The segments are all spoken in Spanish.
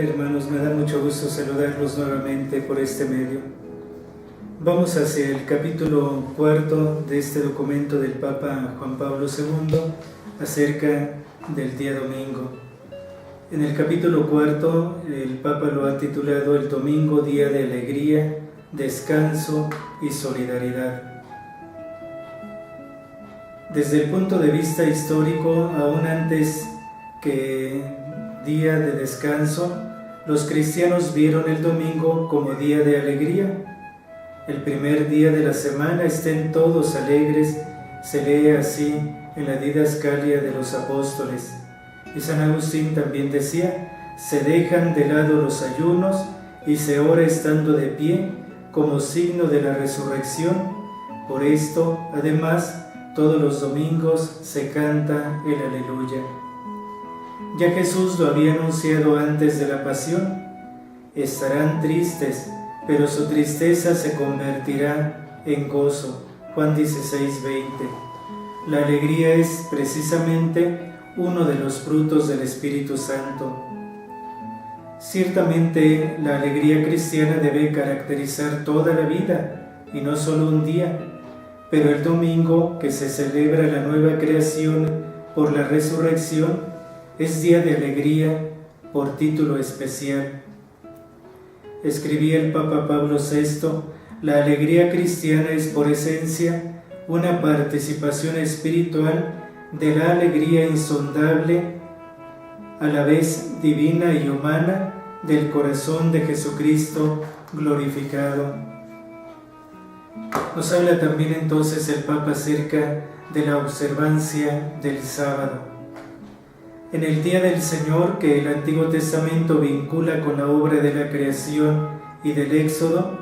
hermanos? Me da mucho gusto saludarlos nuevamente por este medio. Vamos hacia el capítulo 4 de este documento del Papa Juan Pablo II acerca del día domingo. En el capítulo 4 el Papa lo ha titulado el domingo, día de alegría, descanso y solidaridad. Desde el punto de vista histórico, aún antes que día de descanso, los cristianos vieron el domingo como día de alegría. El primer día de la semana, estén todos alegres, se lee así en la Didascalia de los Apóstoles. Y San Agustín también decía, se dejan de lado los ayunos y se ora estando de pie como signo de la resurrección. Por esto, además, todos los domingos se canta el Aleluya. Ya Jesús lo había anunciado antes de la pasión. Estarán tristes, pero su tristeza se convertirá en gozo. Juan 16:20. La alegría es precisamente uno de los frutos del Espíritu Santo. Ciertamente la alegría cristiana debe caracterizar toda la vida y no solo un día. Pero el domingo, que se celebra la nueva creación por la resurrección, es día de alegría por título especial. Escribía el Papa Pablo VI, la alegría cristiana es por esencia una participación espiritual de la alegría insondable, a la vez divina y humana, del corazón de Jesucristo glorificado. Nos habla también entonces el Papa acerca de la observancia del sábado. En el día del Señor, que el Antiguo Testamento vincula con la obra de la creación y del Éxodo,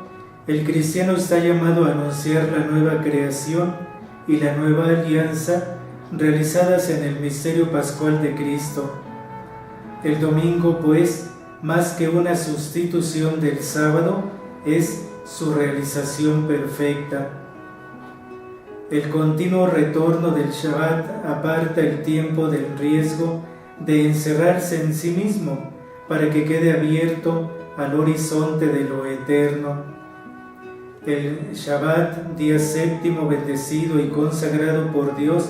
el cristiano está llamado a anunciar la nueva creación y la nueva alianza realizadas en el misterio pascual de Cristo. El domingo, pues, más que una sustitución del sábado, es su realización perfecta. El continuo retorno del Shabbat aparta el tiempo del riesgo de encerrarse en sí mismo para que quede abierto al horizonte de lo eterno. El Shabbat, día séptimo bendecido y consagrado por Dios,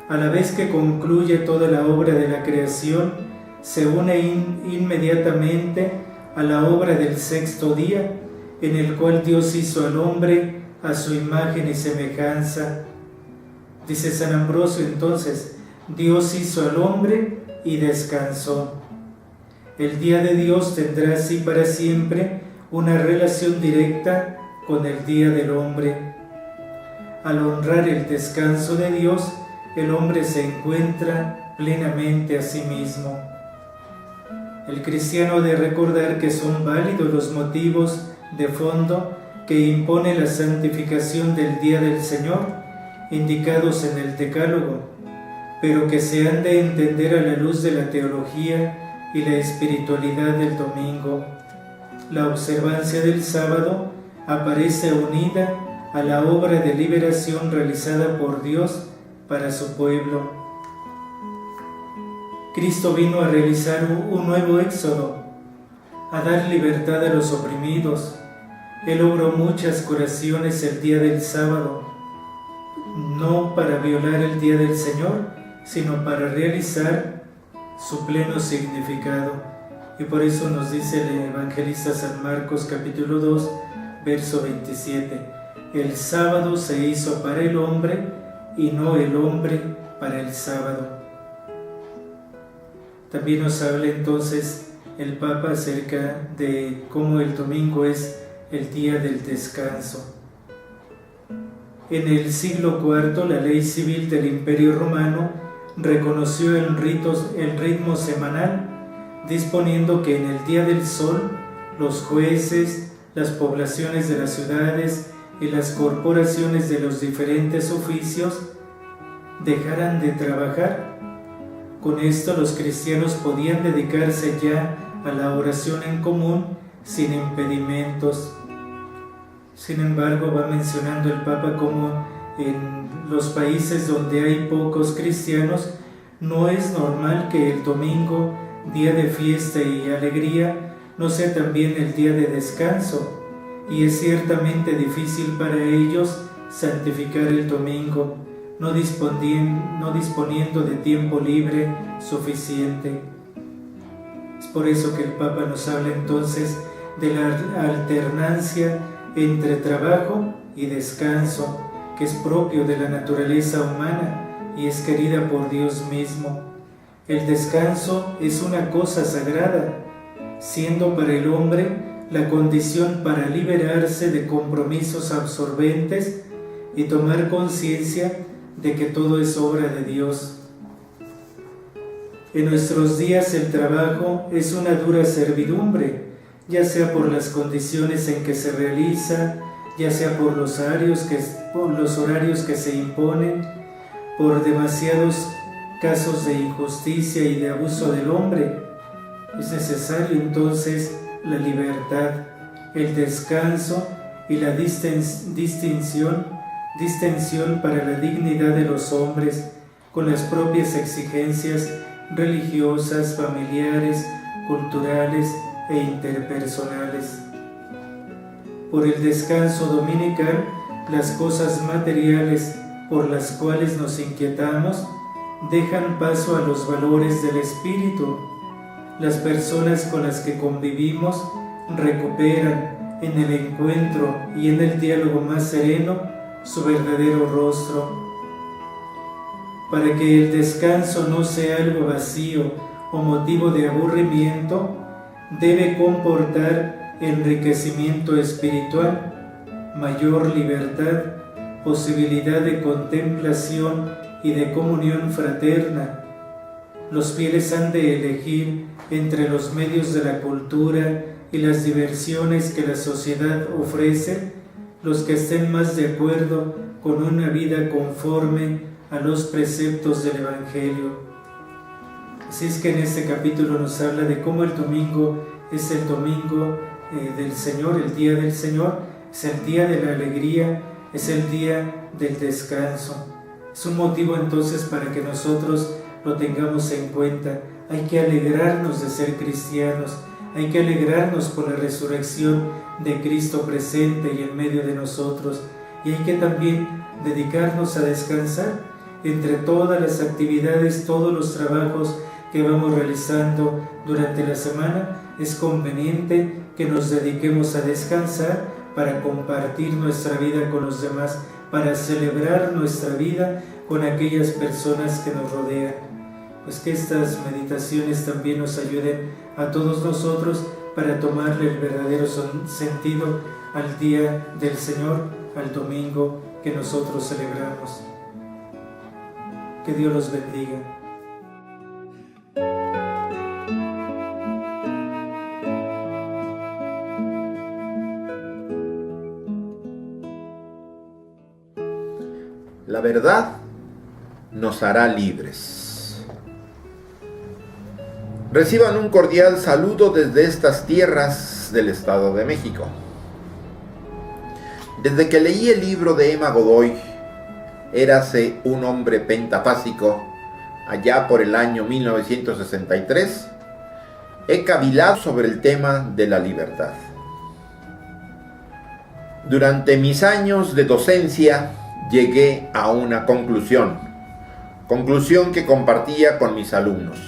a la vez que concluye toda la obra de la creación, se une inmediatamente a la obra del sexto día, en el cual Dios hizo al hombre a su imagen y semejanza. Dice San Ambrosio entonces, Dios hizo al hombre y descansó. El día de Dios tendrá así para siempre una relación directa con el día del hombre. Al honrar el descanso de Dios, el hombre se encuentra plenamente a sí mismo. El cristiano ha de recordar que son válidos los motivos de fondo que impone la santificación del día del Señor, indicados en el Decálogo, pero que se han de entender a la luz de la teología y la espiritualidad del domingo. La observancia del sábado aparece unida a la obra de liberación realizada por Dios para su pueblo. Cristo vino a realizar un nuevo éxodo, a dar libertad a los oprimidos. Él obró muchas curaciones el día del sábado, no para violar el día del Señor, sino para realizar su pleno significado. Y por eso nos dice el evangelista San Marcos capítulo 2, verso 27, el sábado se hizo para el hombre y no el hombre para el sábado. También nos habla entonces el Papa acerca de cómo el domingo es el día del descanso. En el siglo IV, la ley civil del Imperio Romano reconoció el ritmo semanal, disponiendo que en el día del sol, los jueces, las poblaciones de las ciudades y las corporaciones de los diferentes oficios dejaran de trabajar. Con esto los cristianos podían dedicarse ya a la oración en común sin impedimentos. Sin embargo, va mencionando el Papa cómo en los países donde hay pocos cristianos no es normal que el domingo día de fiesta y alegría, no sea también el día de descanso, y es ciertamente difícil para ellos santificar el domingo, no disponiendo de tiempo libre suficiente. Es por eso que el Papa nos habla entonces de la alternancia entre trabajo y descanso, que es propio de la naturaleza humana y es querida por Dios mismo. El descanso es una cosa sagrada, siendo para el hombre la condición para liberarse de compromisos absorbentes y tomar conciencia de que todo es obra de Dios. En nuestros días el trabajo es una dura servidumbre, ya sea por las condiciones en que se realiza, ya sea por los horarios que se imponen, por demasiados casos de injusticia y de abuso del hombre. Es necesario entonces la libertad, el descanso y la distensión para la dignidad de los hombres, con las propias exigencias religiosas, familiares, culturales e interpersonales. Por el descanso dominical, las cosas materiales por las cuales nos inquietamos dejan paso a los valores del espíritu. Las personas con las que convivimos recuperan en el encuentro y en el diálogo más sereno su verdadero rostro. Para que el descanso no sea algo vacío o motivo de aburrimiento, debe comportar enriquecimiento espiritual, mayor libertad, posibilidad de contemplación y de comunión fraterna. Los fieles han de elegir entre los medios de la cultura y las diversiones que la sociedad ofrece los que estén más de acuerdo con una vida conforme a los preceptos del Evangelio. Así es que en este capítulo nos habla de cómo el domingo es el domingo del Señor, el día del Señor, es el día de la alegría, es el día del descanso. Es un motivo entonces para que nosotros lo tengamos en cuenta. Hay que alegrarnos de ser cristianos, hay que alegrarnos por la resurrección de Cristo presente y en medio de nosotros, y hay que también dedicarnos a descansar entre todas las actividades, todos los trabajos que vamos realizando durante la semana. Es conveniente que nos dediquemos a descansar para compartir nuestra vida con los demás, para celebrar nuestra vida con aquellas personas que nos rodean. Pues que estas meditaciones también nos ayuden a todos nosotros para tomarle el verdadero sentido al día del Señor, al domingo que nosotros celebramos. Que Dios los bendiga. La verdad nos hará libres. Reciban un cordial saludo desde estas tierras del Estado de México. Desde que leí el libro de Emma Godoy, Érase un hombre pentafásico, allá por el año 1963, he cavilado sobre el tema de la libertad. Durante mis años de docencia llegué a una conclusión que compartía con mis alumnos.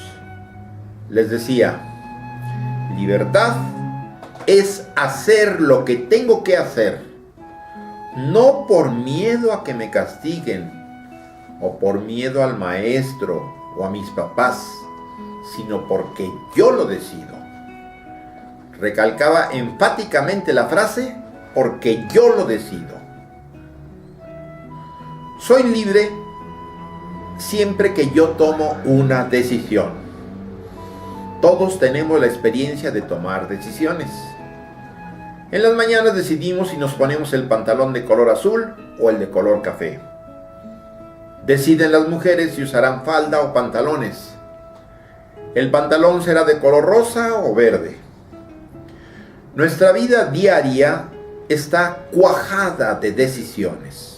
Les decía, libertad es hacer lo que tengo que hacer, no por miedo a que me castiguen, o por miedo al maestro o a mis papás, sino porque yo lo decido. Recalcaba enfáticamente la frase, porque yo lo decido. Soy libre siempre que yo tomo una decisión. Todos tenemos la experiencia de tomar decisiones. En las mañanas decidimos si nos ponemos el pantalón de color azul o el de color café. Deciden las mujeres si usarán falda o pantalones. El pantalón será de color rosa o verde. Nuestra vida diaria está cuajada de decisiones.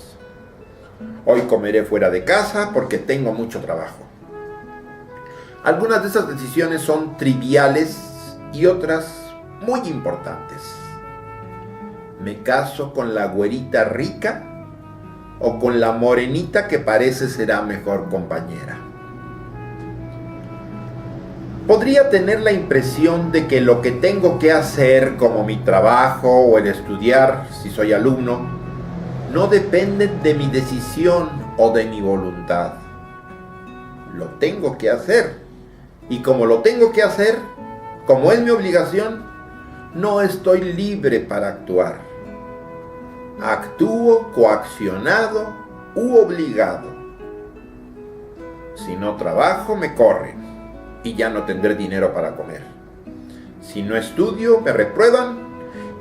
Hoy comeré fuera de casa porque tengo mucho trabajo. Algunas de esas decisiones son triviales y otras muy importantes. ¿Me caso con la güerita rica o con la morenita que parece será mejor compañera? Podría tener la impresión de que lo que tengo que hacer, como mi trabajo o el estudiar, si soy alumno, no dependen de mi decisión o de mi voluntad. Lo tengo que hacer. Y como lo tengo que hacer, como es mi obligación, no estoy libre para actuar. Actúo coaccionado u obligado. Si no trabajo, me corren y ya no tendré dinero para comer. Si no estudio, me reprueban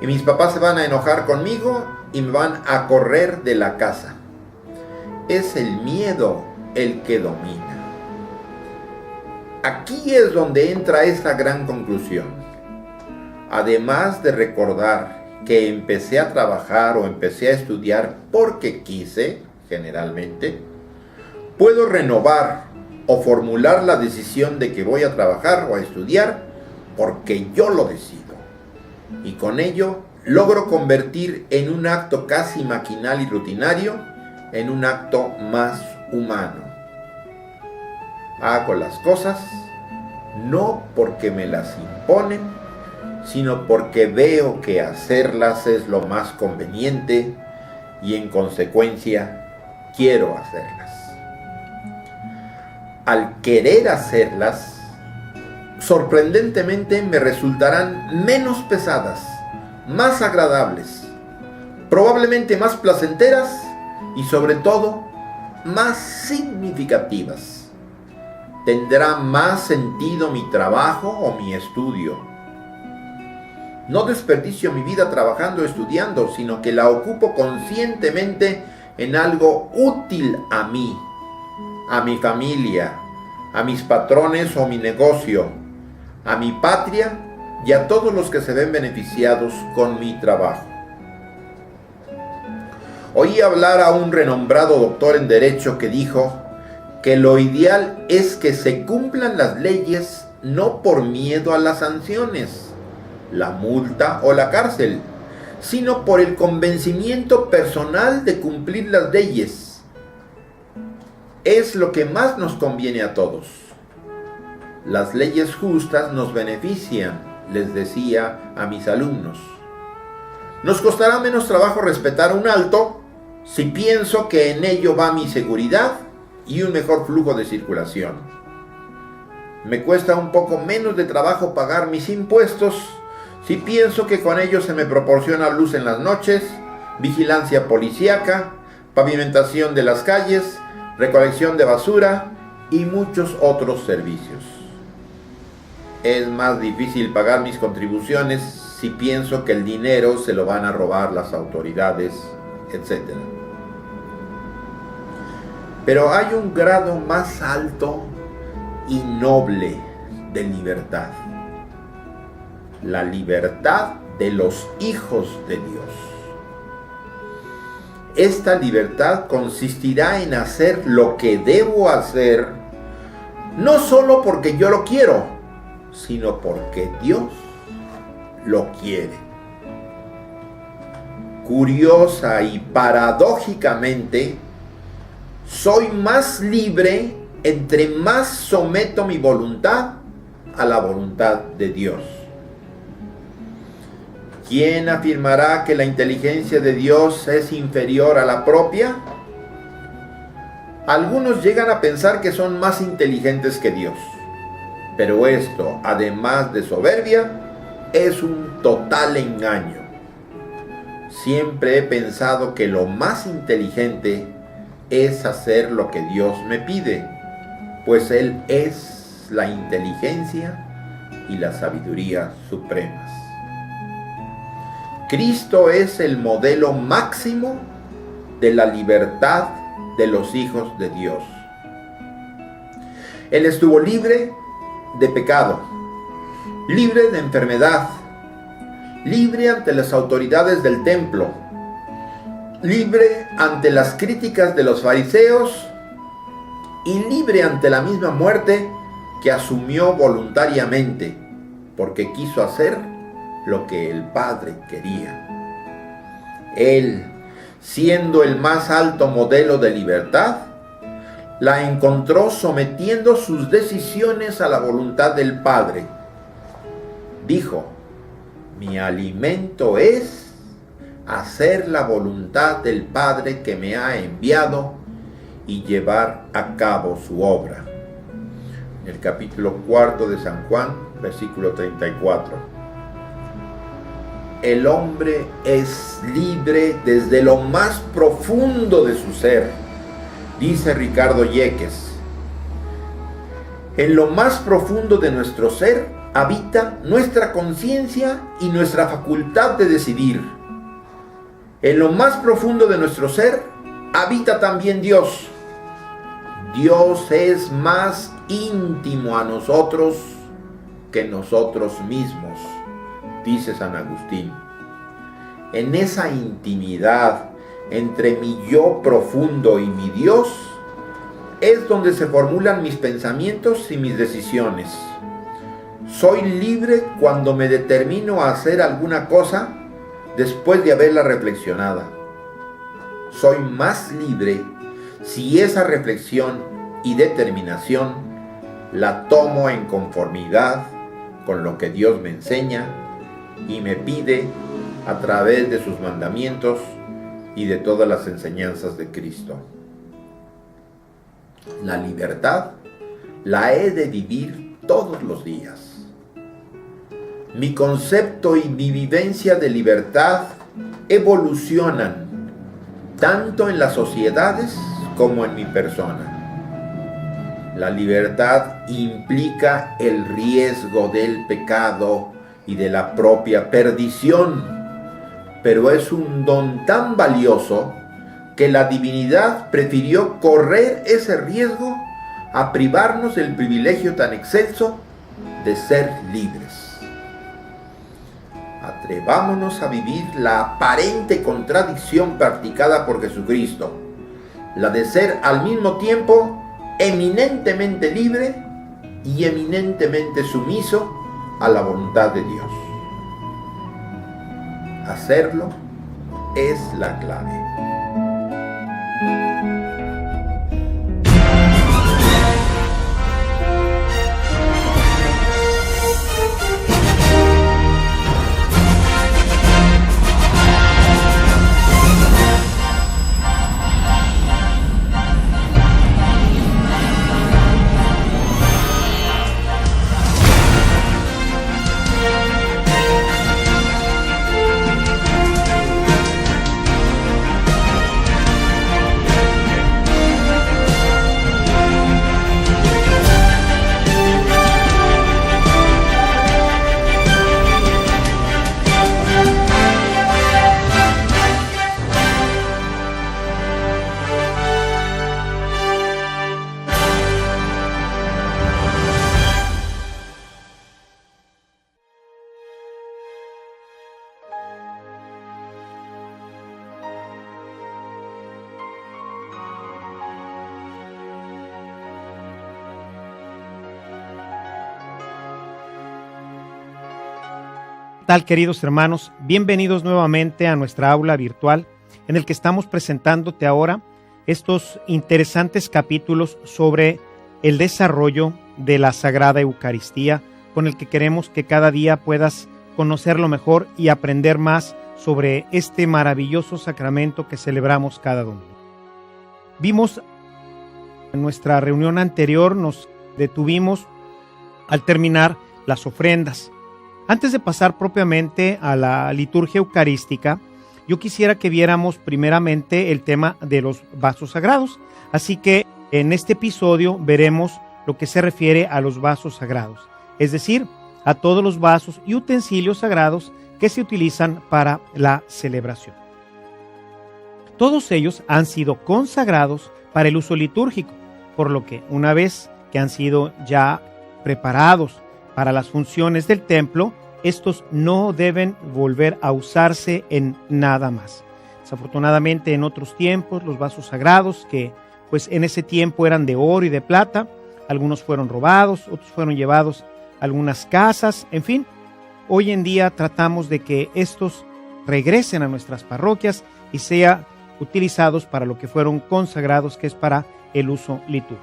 y mis papás se van a enojar conmigo y me van a correr de la casa. Es el miedo el que domina. Aquí es donde entra esta gran conclusión. Además de recordar que empecé a trabajar o empecé a estudiar porque quise, generalmente, puedo renovar o formular la decisión de que voy a trabajar o a estudiar porque yo lo decido. Y con ello logro convertir en un acto casi maquinal y rutinario en un acto más humano. Hago las cosas no porque me las imponen, sino porque veo que hacerlas es lo más conveniente y en consecuencia quiero hacerlas. Al querer hacerlas, sorprendentemente me resultarán menos pesadas, más agradables, probablemente más placenteras y sobre todo más significativas. Tendrá más sentido mi trabajo o mi estudio. No desperdicio mi vida trabajando o estudiando, sino que la ocupo conscientemente en algo útil a mí, a mi familia, a mis patrones o mi negocio, a mi patria y a todos los que se ven beneficiados con mi trabajo. Oí hablar a un renombrado doctor en Derecho que dijo que lo ideal es que se cumplan las leyes no por miedo a las sanciones, la multa o la cárcel, sino por el convencimiento personal de cumplir las leyes. Es lo que más nos conviene a todos. Las leyes justas nos benefician, les decía a mis alumnos. Nos costará menos trabajo respetar un alto si pienso que en ello va mi seguridad y un mejor flujo de circulación. Me cuesta un poco menos de trabajo pagar mis impuestos si pienso que con ello se me proporciona luz en las noches, vigilancia policíaca, pavimentación de las calles, recolección de basura y muchos otros servicios. Es más difícil pagar mis contribuciones si pienso que el dinero se lo van a robar las autoridades, etc. Pero hay un grado más alto y noble de libertad. La libertad de los hijos de Dios. Esta libertad consistirá en hacer lo que debo hacer, no solo porque yo lo quiero, sino porque Dios lo quiere. Curiosa y paradójicamente, soy más libre entre más someto mi voluntad a la voluntad de Dios. ¿Quién afirmará que la inteligencia de Dios es inferior a la propia? Algunos llegan a pensar que son más inteligentes que Dios, pero esto, además de soberbia, es un total engaño. Siempre he pensado que lo más inteligente es hacer lo que Dios me pide, pues Él es la inteligencia y la sabiduría supremas. Cristo es el modelo máximo de la libertad de los hijos de Dios. Él estuvo libre de pecado, libre de enfermedad, libre ante las autoridades del templo, libre ante las críticas de los fariseos y libre ante la misma muerte que asumió voluntariamente porque quiso hacer lo que el Padre quería. Él, siendo el más alto modelo de libertad, la encontró sometiendo sus decisiones a la voluntad del Padre. Dijo: mi alimento es hacer la voluntad del Padre que me ha enviado y llevar a cabo su obra. El capítulo 4 de San Juan, versículo 34. El hombre es libre desde lo más profundo de su ser, dice Ricardo Yéquez. En lo más profundo de nuestro ser habita nuestra conciencia y nuestra facultad de decidir. En lo más profundo de nuestro ser habita también Dios. Dios es más íntimo a nosotros que nosotros mismos, dice San Agustín. En esa intimidad entre mi yo profundo y mi Dios es donde se formulan mis pensamientos y mis decisiones. Soy libre cuando me determino a hacer alguna cosa después de haberla reflexionada. Soy más libre si esa reflexión y determinación la tomo en conformidad con lo que Dios me enseña y me pide a través de sus mandamientos y de todas las enseñanzas de Cristo. La libertad la he de vivir todos los días. Mi concepto y mi vivencia de libertad evolucionan tanto en las sociedades como en mi persona. La libertad implica el riesgo del pecado y de la propia perdición, pero es un don tan valioso que la divinidad prefirió correr ese riesgo a privarnos del privilegio tan excelso de ser libres. Atrevámonos a vivir la aparente contradicción practicada por Jesucristo, la de ser al mismo tiempo eminentemente libre y eminentemente sumiso a la voluntad de Dios. Hacerlo es la clave. ¿Qué tal, queridos hermanos? Bienvenidos nuevamente a nuestra aula virtual en el que estamos presentándote ahora estos interesantes capítulos sobre el desarrollo de la Sagrada Eucaristía, con el que queremos que cada día puedas conocerlo mejor y aprender más sobre este maravilloso sacramento que celebramos cada domingo. Vimos en nuestra reunión anterior, nos detuvimos al terminar las ofrendas. Antes de pasar propiamente a la liturgia eucarística, yo quisiera que viéramos primeramente el tema de los vasos sagrados. Así que en este episodio veremos lo que se refiere a los vasos sagrados, es decir, a todos los vasos y utensilios sagrados que se utilizan para la celebración. Todos ellos han sido consagrados para el uso litúrgico, por lo que una vez que han sido ya preparados para las funciones del templo, estos no deben volver a usarse en nada más. Desafortunadamente, en otros tiempos, los vasos sagrados, que pues en ese tiempo eran de oro y de plata, algunos fueron robados, otros fueron llevados a algunas casas, en fin. Hoy en día tratamos de que estos regresen a nuestras parroquias y sean utilizados para lo que fueron consagrados, que es para el uso litúrgico.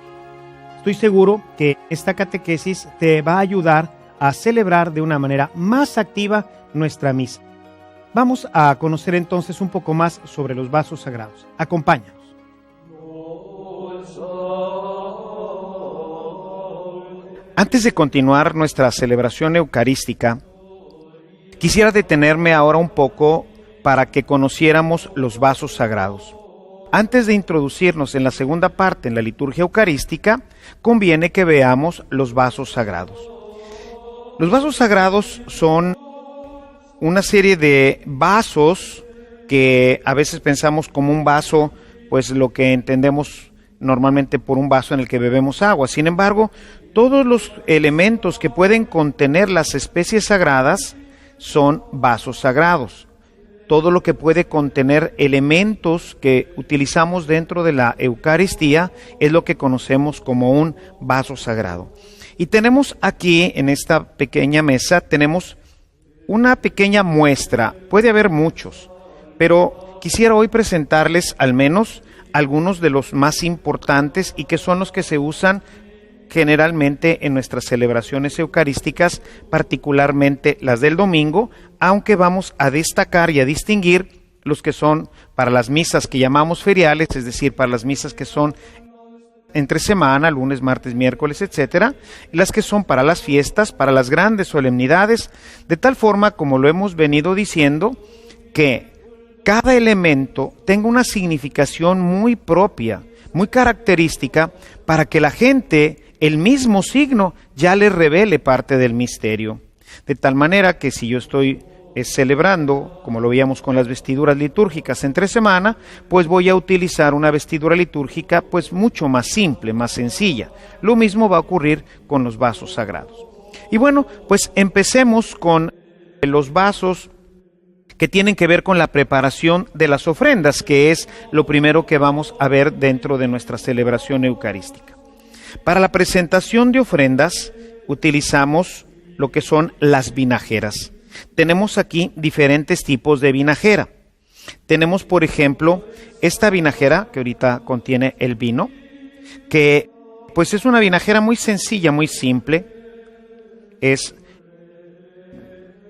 Estoy seguro que esta catequesis te va a ayudar a celebrar de una manera más activa nuestra misa. Vamos a conocer entonces un poco más sobre los vasos sagrados. Acompáñanos. Antes de continuar nuestra celebración eucarística, quisiera detenerme ahora un poco para que conociéramos los vasos sagrados. Antes de introducirnos en la segunda parte, en la liturgia eucarística, conviene que veamos los vasos sagrados. Los vasos sagrados son una serie de vasos que a veces pensamos como un vaso, pues lo que entendemos normalmente por un vaso en el que bebemos agua. Sin embargo, todos los elementos que pueden contener las especies sagradas son vasos sagrados. Todo lo que puede contener elementos que utilizamos dentro de la Eucaristía es lo que conocemos como un vaso sagrado. Y tenemos aquí, en esta pequeña mesa, tenemos una pequeña muestra. Puede haber muchos, pero quisiera hoy presentarles al menos algunos de los más importantes y que son los que se usan generalmente en nuestras celebraciones eucarísticas, particularmente las del domingo, aunque vamos a destacar y a distinguir los que son para las misas que llamamos feriales, es decir, para las misas que son entre semana, lunes, martes, miércoles, etcétera, y las que son para las fiestas, para las grandes solemnidades, de tal forma, como lo hemos venido diciendo, que cada elemento tenga una significación muy propia, muy característica, para que la gente, el mismo signo, ya le revele parte del misterio. De tal manera que si yo estoy celebrando, como lo veíamos con las vestiduras litúrgicas entre semana, pues voy a utilizar una vestidura litúrgica pues mucho más simple, más sencilla. Lo mismo va a ocurrir con los vasos sagrados. Y bueno, pues empecemos con los vasos que tienen que ver con la preparación de las ofrendas, que es lo primero que vamos a ver dentro de nuestra celebración eucarística. Para la presentación de ofrendas utilizamos lo que son las vinajeras. Tenemos aquí diferentes tipos de vinajera. Tenemos, por ejemplo, esta vinajera que ahorita contiene el vino, que pues es una vinajera muy sencilla, muy simple.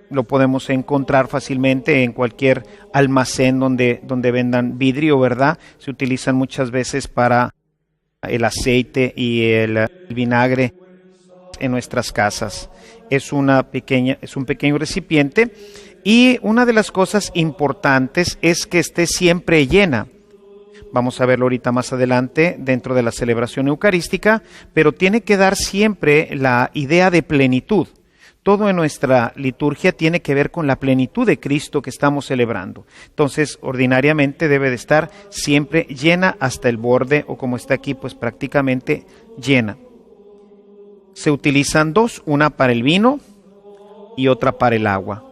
Lo podemos encontrar fácilmente en cualquier almacén donde vendan vidrio, ¿verdad? Se utilizan muchas veces para el aceite y el vinagre en nuestras casas. Es un pequeño recipiente y una de las cosas importantes es que esté siempre llena. Vamos a verlo ahorita más adelante dentro de la celebración eucarística, pero tiene que dar siempre la idea de plenitud. Todo en nuestra liturgia tiene que ver con la plenitud de Cristo que estamos celebrando. Entonces, ordinariamente debe de estar siempre llena hasta el borde, o como está aquí, pues prácticamente llena. Se utilizan dos, una para el vino y otra para el agua.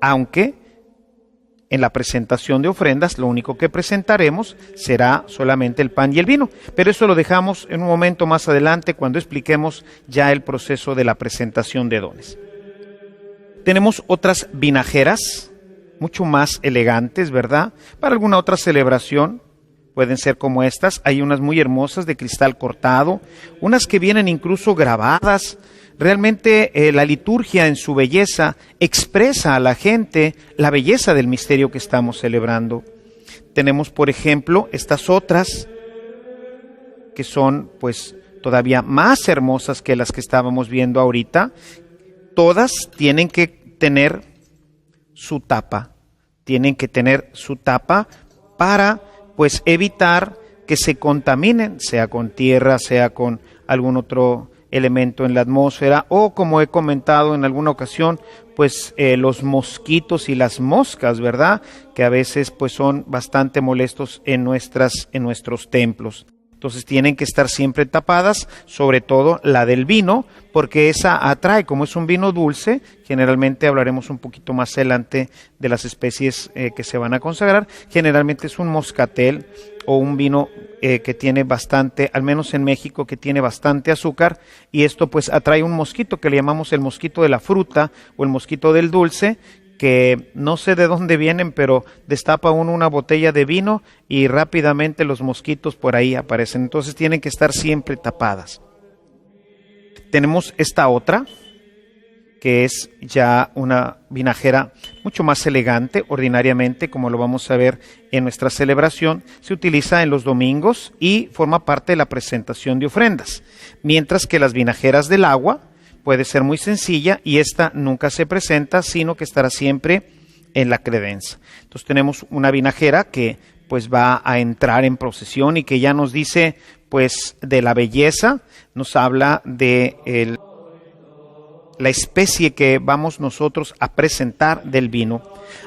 Aunque en la presentación de ofrendas lo único que presentaremos será solamente el pan y el vino. Pero eso lo dejamos en un momento más adelante cuando expliquemos ya el proceso de la presentación de dones. Tenemos otras vinajeras mucho más elegantes, ¿verdad? Para alguna otra celebración. Pueden ser como estas, hay unas muy hermosas de cristal cortado, unas que vienen incluso grabadas. Realmente la liturgia en su belleza expresa a la gente la belleza del misterio que estamos celebrando. Tenemos, por ejemplo, estas otras que son pues todavía más hermosas que las que estábamos viendo ahorita. Todas tienen que tener su tapa, para pues evitar que se contaminen, sea con tierra, sea con algún otro elemento en la atmósfera, o como he comentado en alguna ocasión, pues los mosquitos y las moscas, ¿verdad? Que a veces pues son bastante molestos en nuestros templos. Entonces tienen que estar siempre tapadas, sobre todo la del vino, porque esa atrae, como es un vino dulce. Generalmente hablaremos un poquito más adelante de las especies que se van a consagrar. Generalmente es un moscatel o un vino que tiene bastante, al menos en México, que tiene bastante azúcar, y esto pues atrae un mosquito que le llamamos el mosquito de la fruta o el mosquito del dulce, que no sé de dónde vienen, pero destapa uno una botella de vino y rápidamente los mosquitos por ahí aparecen. Entonces tienen que estar siempre tapadas. Tenemos esta otra, que es ya una vinajera mucho más elegante. Ordinariamente, como lo vamos a ver en nuestra celebración, se utiliza en los domingos y forma parte de la presentación de ofrendas. Mientras que las vinajeras del agua puede ser muy sencilla y esta nunca se presenta, sino que estará siempre en la credenza. Entonces tenemos una vinajera que pues va a entrar en procesión y que ya nos dice pues de la belleza, nos habla de la especie que vamos nosotros a presentar del vino.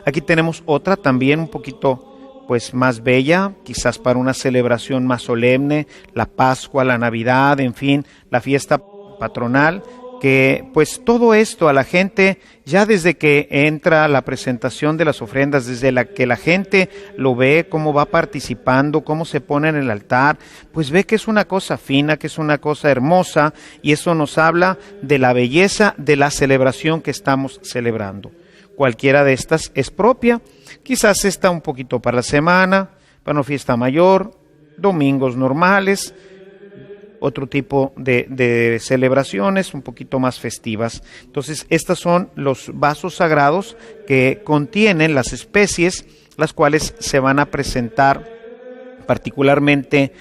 Aquí tenemos otra también un poquito pues más bella, quizás para una celebración más solemne, la Pascua, la Navidad, en fin, la fiesta patronal, que pues todo esto a la gente, ya desde que entra la presentación de las ofrendas, desde la que la gente lo ve, cómo va participando, cómo se pone en el altar, pues ve que es una cosa fina, que es una cosa hermosa, y eso nos habla de la belleza de la celebración que estamos celebrando. Cualquiera de estas es propia, quizás esta un poquito para la semana, para una fiesta mayor, domingos normales, otro tipo de celebraciones un poquito más festivas. Entonces, estos son los vasos sagrados que contienen las especies, las cuales se van a presentar particularmente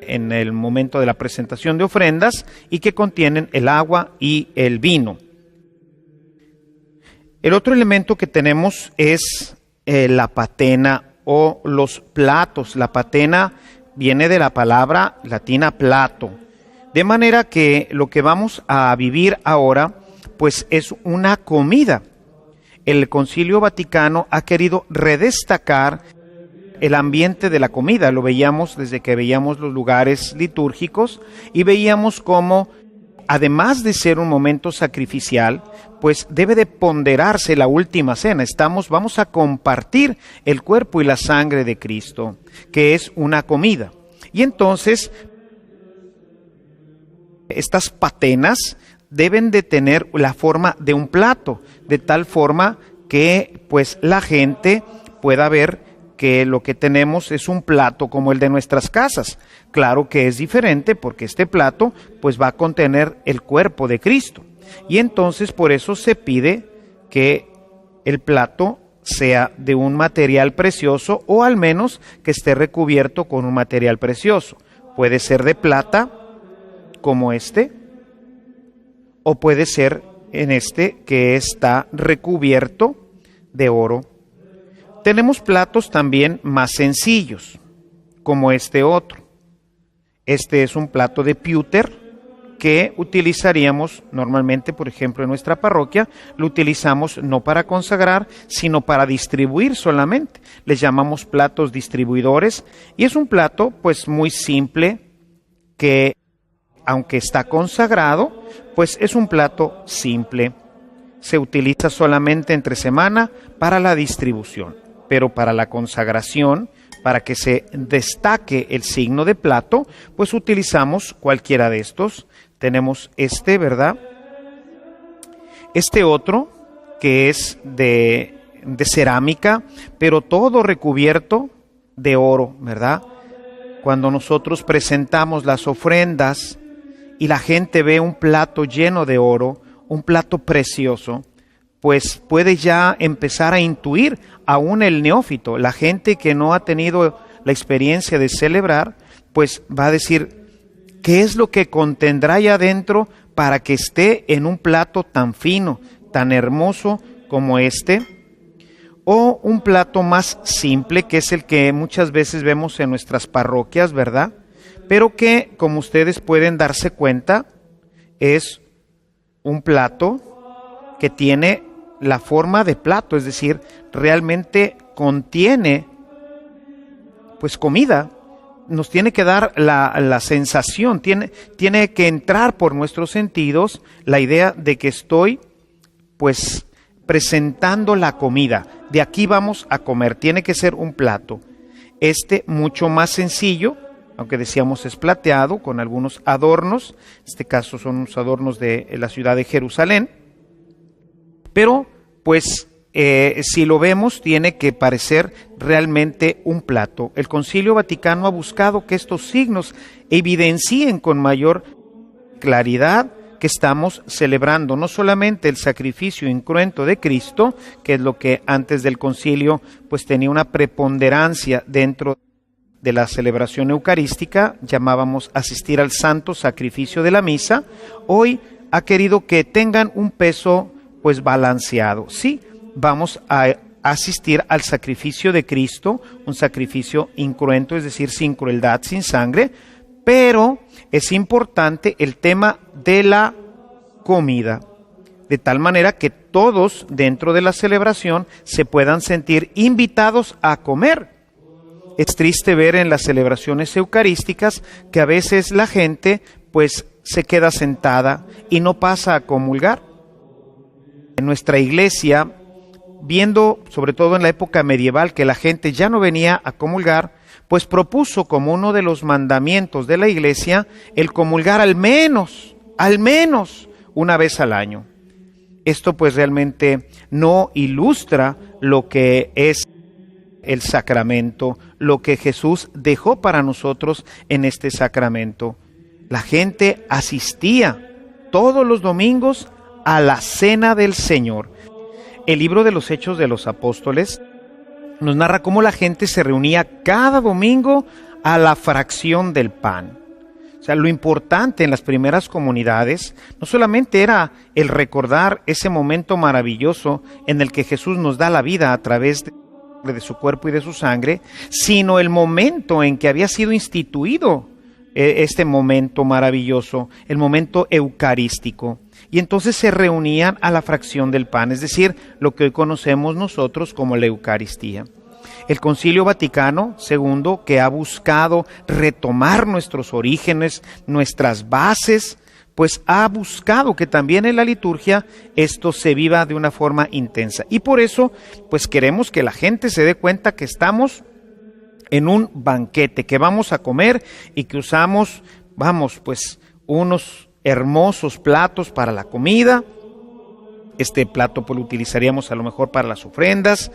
en el momento de la presentación de ofrendas y que contienen el agua y el vino. El otro elemento que tenemos es la patena o los platos. La patena viene de la palabra latina plato, de manera que lo que vamos a vivir ahora pues es una comida. El Concilio Vaticano ha querido redestacar el ambiente de la comida. Lo veíamos desde que veíamos los lugares litúrgicos y veíamos cómo, además de ser un momento sacrificial, pues debe de ponderarse la última cena. Vamos a compartir el cuerpo y la sangre de Cristo, que es una comida. Y entonces, estas patenas deben de tener la forma de un plato, de tal forma que pues la gente pueda ver que lo que tenemos es un plato como el de nuestras casas. Claro que es diferente porque este plato pues va a contener el cuerpo de Cristo. Y entonces por eso se pide que el plato sea de un material precioso o al menos que esté recubierto con un material precioso. Puede ser de plata como este o puede ser en este que está recubierto de oro. Tenemos platos también más sencillos como este otro. Este es un plato de pewter que utilizaríamos normalmente, por ejemplo, en nuestra parroquia. Lo utilizamos no para consagrar, sino para distribuir solamente. Les llamamos platos distribuidores y es un plato pues muy simple que, aunque está consagrado, pues es un plato simple. Se utiliza solamente entre semana para la distribución, pero para la consagración, para que se destaque el signo de plato, pues utilizamos cualquiera de estos. Tenemos este, ¿verdad? Este otro, que es de cerámica, pero todo recubierto de oro, ¿verdad? Cuando nosotros presentamos las ofrendas y la gente ve un plato lleno de oro, un plato precioso, pues puede ya empezar a intuir, aún el neófito, la gente que no ha tenido la experiencia de celebrar, pues va a decir, ¿qué es lo que contendrá allá adentro para que esté en un plato tan fino, tan hermoso como este? O un plato más simple, que es el que muchas veces vemos en nuestras parroquias, ¿verdad? Pero que, como ustedes pueden darse cuenta, es un plato que tiene la forma de plato, es decir, realmente contiene pues comida, nos tiene que dar la sensación, tiene que entrar por nuestros sentidos la idea de que estoy pues presentando la comida. De aquí vamos a comer, tiene que ser un plato. Mucho más sencillo, aunque decíamos es plateado, con algunos adornos, en este caso son unos adornos de la ciudad de Jerusalén, pero pues si lo vemos tiene que parecer realmente un plato. El Concilio Vaticano ha buscado que estos signos evidencien con mayor claridad que estamos celebrando no solamente el sacrificio incruento de Cristo, que es lo que antes del concilio pues tenía una preponderancia dentro de la celebración eucarística, llamábamos asistir al santo sacrificio de la misa. Hoy ha querido que tengan un peso pues balanceado. Sí, vamos a asistir al sacrificio de Cristo, un sacrificio incruento, es decir, sin crueldad, sin sangre, pero es importante el tema de la comida, de tal manera que todos dentro de la celebración se puedan sentir invitados a comer. Es triste ver en las celebraciones eucarísticas que a veces la gente pues se queda sentada y no pasa a comulgar. En nuestra iglesia, viendo sobre todo en la época medieval que la gente ya no venía a comulgar, pues propuso como uno de los mandamientos de la iglesia el comulgar al menos una vez al año. Esto pues realmente no ilustra lo que es el sacramento, lo que Jesús dejó para nosotros en este sacramento. La gente asistía todos los domingos a la cena del Señor. El libro de los Hechos de los Apóstoles nos narra cómo la gente se reunía cada domingo a la fracción del pan. O sea, lo importante en las primeras comunidades no solamente era el recordar ese momento maravilloso en el que Jesús nos da la vida a través de su cuerpo y de su sangre, sino el momento en que había sido instituido este momento maravilloso, el momento eucarístico. Y entonces se reunían a la fracción del pan, es decir, lo que hoy conocemos nosotros como la Eucaristía. El Concilio Vaticano II, que ha buscado retomar nuestros orígenes, nuestras bases, pues ha buscado que también en la liturgia esto se viva de una forma intensa. Y por eso, pues queremos que la gente se dé cuenta que estamos en un banquete, que vamos a comer y que usamos, pues unos hermosos platos para la comida. Este plato pues lo utilizaríamos a lo mejor para las ofrendas,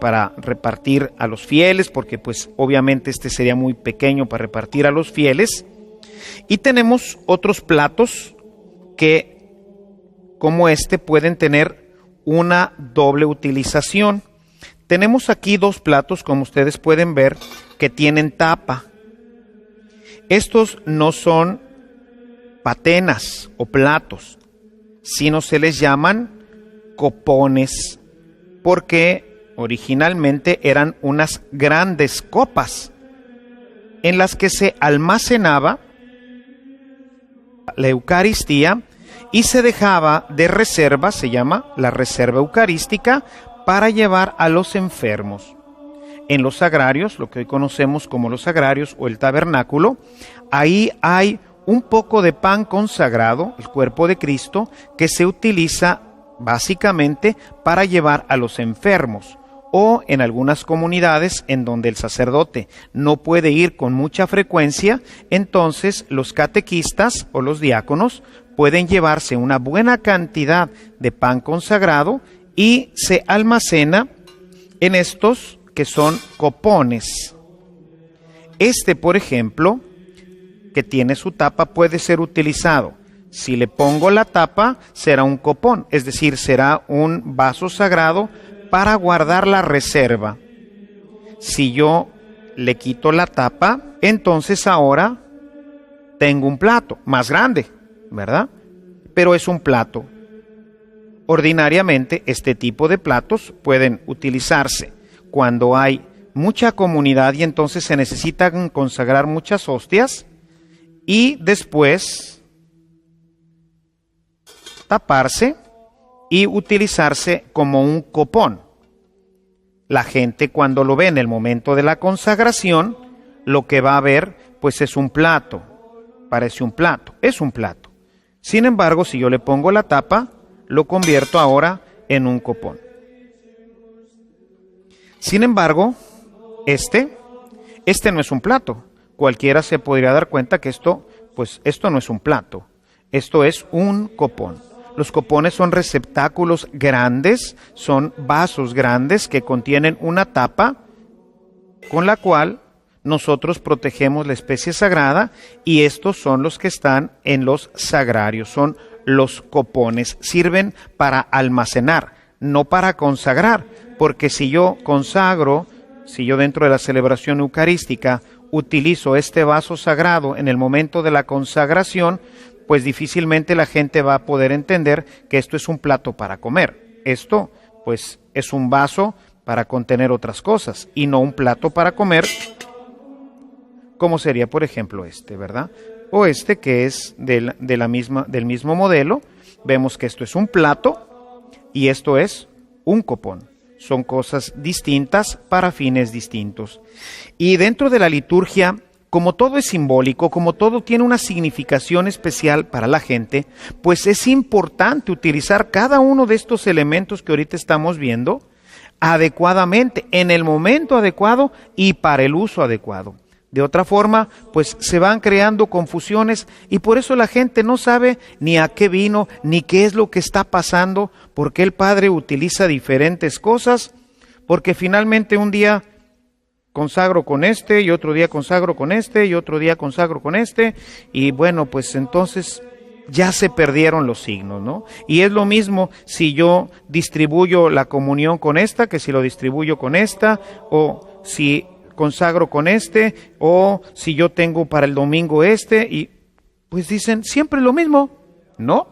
para repartir a los fieles, porque pues obviamente sería muy pequeño para repartir a los fieles. Y tenemos otros platos que, como pueden tener una doble utilización. Tenemos aquí dos platos, como ustedes pueden ver, que tienen tapa. Estos no son patenas o platos, sino se les llaman copones, porque originalmente eran unas grandes copas en las que se almacenaba la Eucaristía y se dejaba de reserva, se llama la reserva eucarística, para llevar a los enfermos. En los sagrarios, lo que hoy conocemos como los sagrarios o el tabernáculo, ahí hay un poco de pan consagrado, el cuerpo de Cristo, que se utiliza básicamente para llevar a los enfermos, o en algunas comunidades en donde el sacerdote no puede ir con mucha frecuencia, entonces los catequistas o los diáconos pueden llevarse una buena cantidad de pan consagrado y se almacena en estos que son copones. Por ejemplo, que tiene su tapa, puede ser utilizado. Si le pongo la tapa, será un copón, es decir, será un vaso sagrado para guardar la reserva. Si yo le quito la tapa, entonces ahora tengo un plato más grande, ¿verdad? Pero es un plato. Ordinariamente, este tipo de platos pueden utilizarse cuando hay mucha comunidad y entonces se necesitan consagrar muchas hostias, y después taparse y utilizarse como un copón. La gente, cuando lo ve en el momento de la consagración, lo que va a ver pues es un plato, parece un plato, es un plato. Sin embargo, si yo le pongo la tapa, lo convierto ahora en un copón. Sin embargo, este no es un plato. Cualquiera se podría dar cuenta que esto no es un plato. Esto es un copón. Los copones son receptáculos grandes, son vasos grandes que contienen una tapa con la cual nosotros protegemos la especie sagrada, y estos son los que están en los sagrarios, son los copones. Sirven para almacenar, no para consagrar, porque si yo consagro, si yo dentro de la celebración eucarística utilizo este vaso sagrado en el momento de la consagración, pues difícilmente la gente va a poder entender que esto es un plato para comer. Esto, pues, es un vaso para contener otras cosas y no un plato para comer, como sería, por ejemplo, este, ¿verdad? O este que es del mismo modelo. Vemos que esto es un plato y esto es un copón. Son cosas distintas para fines distintos. Y dentro de la liturgia, como todo es simbólico, como todo tiene una significación especial para la gente, pues es importante utilizar cada uno de estos elementos que ahorita estamos viendo adecuadamente, en el momento adecuado y para el uso adecuado. De otra forma, pues se van creando confusiones y por eso la gente no sabe ni a qué vino, ni qué es lo que está pasando, porque el Padre utiliza diferentes cosas, porque finalmente un día consagro con este, y otro día consagro con este, y otro día consagro con este, y bueno, pues entonces ya se perdieron los signos, ¿no? Y es lo mismo si yo distribuyo la comunión con esta, que si lo distribuyo con esta, o si consagro con este, o si yo tengo para el domingo este, y pues dicen siempre lo mismo. No,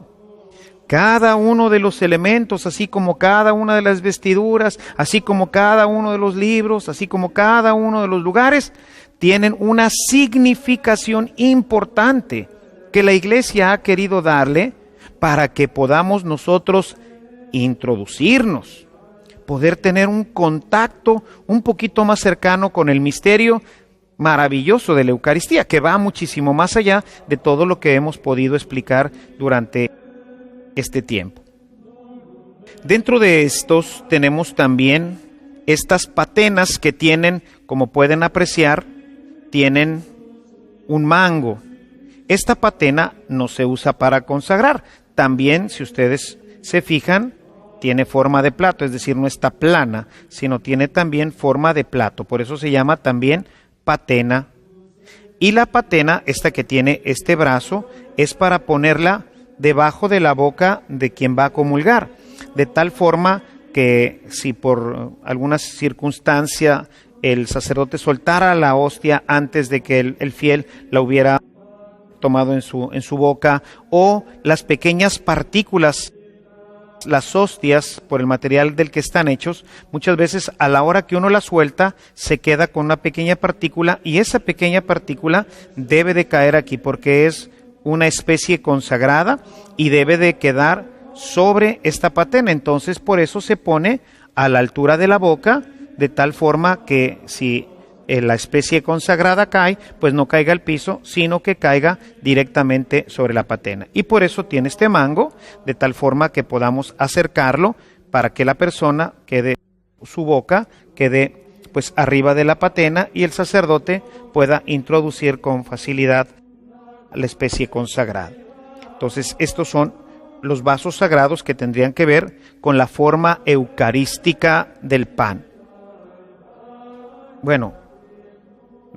cada uno de los elementos, así como cada una de las vestiduras, así como cada uno de los libros, así como cada uno de los lugares, tienen una significación importante que la Iglesia ha querido darle para que podamos nosotros introducirnos, poder tener un contacto un poquito más cercano con el misterio maravilloso de la Eucaristía, que va muchísimo más allá de todo lo que hemos podido explicar durante este tiempo. Dentro de estos tenemos también estas patenas que tienen, como pueden apreciar, tienen un mango. Esta patena no se usa para consagrar. También, si ustedes se fijan, tiene forma de plato, es decir, no está plana, sino tiene también forma de plato. Por eso se llama también patena. Y la patena, esta que tiene este brazo, es para ponerla debajo de la boca de quien va a comulgar, de tal forma que si por alguna circunstancia el sacerdote soltara la hostia antes de que el fiel la hubiera tomado en su boca, o las pequeñas partículas, las hostias, por el material del que están hechos, muchas veces a la hora que uno la suelta, se queda con una pequeña partícula, y esa pequeña partícula debe de caer aquí, porque es una especie consagrada y debe de quedar sobre esta patena. Entonces, por eso se pone a la altura de la boca, de tal forma que si la especie consagrada cae, pues no caiga al piso, sino que caiga directamente sobre la patena. Y por eso tiene este mango, de tal forma que podamos acercarlo para que la persona quede, su boca quede pues arriba de la patena, y el sacerdote pueda introducir con facilidad la especie consagrada. Entonces, estos son los vasos sagrados que tendrían que ver con la forma eucarística del pan. Bueno,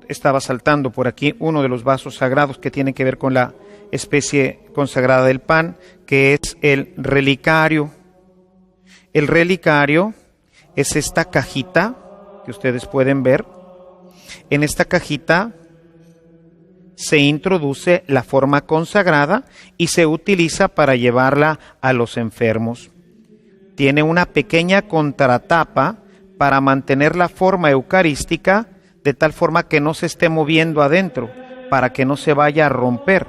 estaba saltando por aquí uno de los vasos sagrados que tiene que ver con la especie consagrada del pan, que es el relicario. El relicario es esta cajita que ustedes pueden ver. En esta cajita se introduce la forma consagrada y se utiliza para llevarla a los enfermos. Tiene una pequeña contratapa para mantener la forma eucarística, de tal forma que no se esté moviendo adentro, para que no se vaya a romper,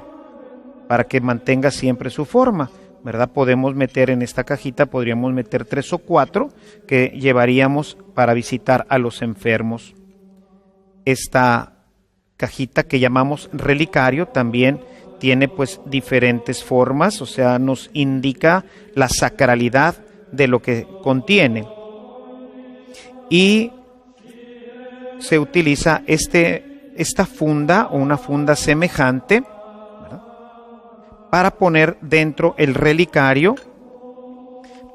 para que mantenga siempre su forma, ¿verdad? Podemos meter en esta cajita, podríamos meter 3 o 4 que llevaríamos para visitar a los enfermos. Esta cajita que llamamos relicario también tiene pues diferentes formas, o sea, nos indica la sacralidad de lo que contiene. Y se utiliza esta funda o una funda semejante, ¿verdad?, para poner dentro el relicario,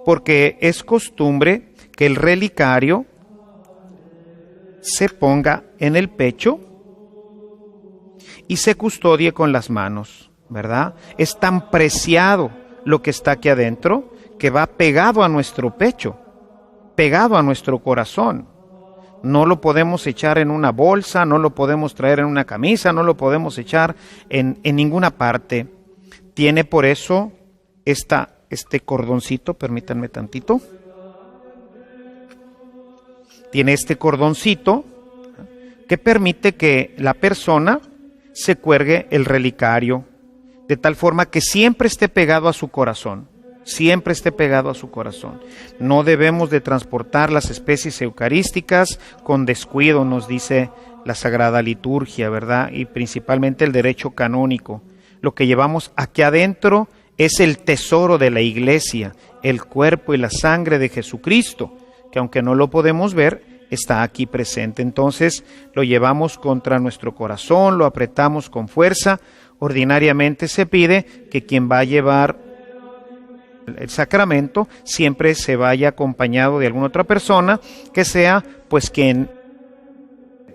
porque es costumbre que el relicario se ponga en el pecho y se custodie con las manos, ¿verdad? Es tan preciado lo que está aquí adentro que va pegado a nuestro pecho, pegado a nuestro corazón. No lo podemos echar en una bolsa, no lo podemos traer en una camisa, no lo podemos echar en ninguna parte. Tiene por eso este cordoncito, permítanme tantito. Tiene este cordoncito que permite que la persona se cuelgue el relicario, de tal forma que siempre esté pegado a su corazón, siempre esté pegado a su corazón. No debemos de transportar las especies eucarísticas con descuido, nos dice la Sagrada Liturgia, ¿verdad? Y principalmente el derecho canónico. Lo que llevamos aquí adentro es el tesoro de la Iglesia, el cuerpo y la sangre de Jesucristo, que aunque no lo podemos ver, está aquí presente. Entonces lo llevamos contra nuestro corazón, lo apretamos con fuerza. Ordinariamente se pide que quien va a llevar el sacramento siempre se vaya acompañado de alguna otra persona, que sea pues quien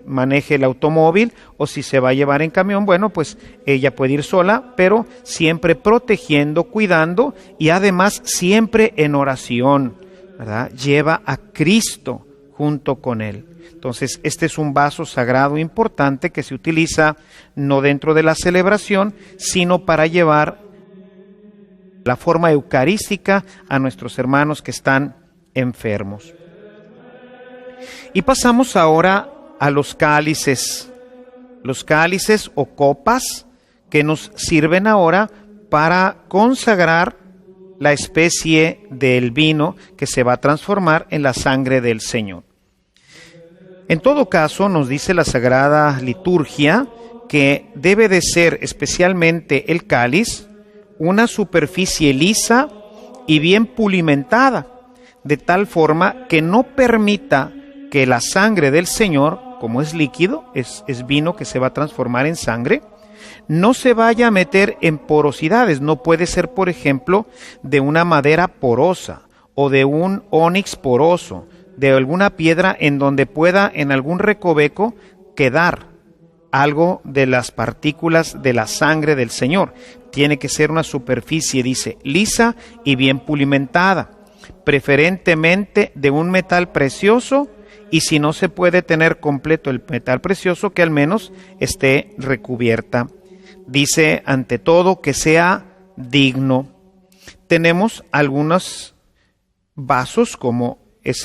maneje el automóvil, o si se va a llevar en camión, bueno, pues ella puede ir sola, pero siempre protegiendo, cuidando y además siempre en oración, ¿verdad? Lleva a Cristo junto con él. Entonces, este es un vaso sagrado importante que se utiliza no dentro de la celebración, sino para llevar la forma eucarística a nuestros hermanos que están enfermos. Y pasamos ahora a los cálices o copas que nos sirven ahora para consagrar la especie del vino que se va a transformar en la sangre del Señor. En todo caso, nos dice la Sagrada Liturgia que debe de ser especialmente el cáliz una superficie lisa y bien pulimentada, de tal forma que no permita que la sangre del Señor, como es líquido, es vino que se va a transformar en sangre, no se vaya a meter en porosidades. No puede ser, por ejemplo, de una madera porosa o de un ónix poroso, de alguna piedra en donde pueda en algún recoveco quedar algo de las partículas de la sangre del Señor. Tiene que ser una superficie, dice, lisa y bien pulimentada, preferentemente de un metal precioso, y si no se puede tener completo el metal precioso, que al menos esté recubierta. Dice, ante todo, que sea digno. Tenemos algunos vasos, como es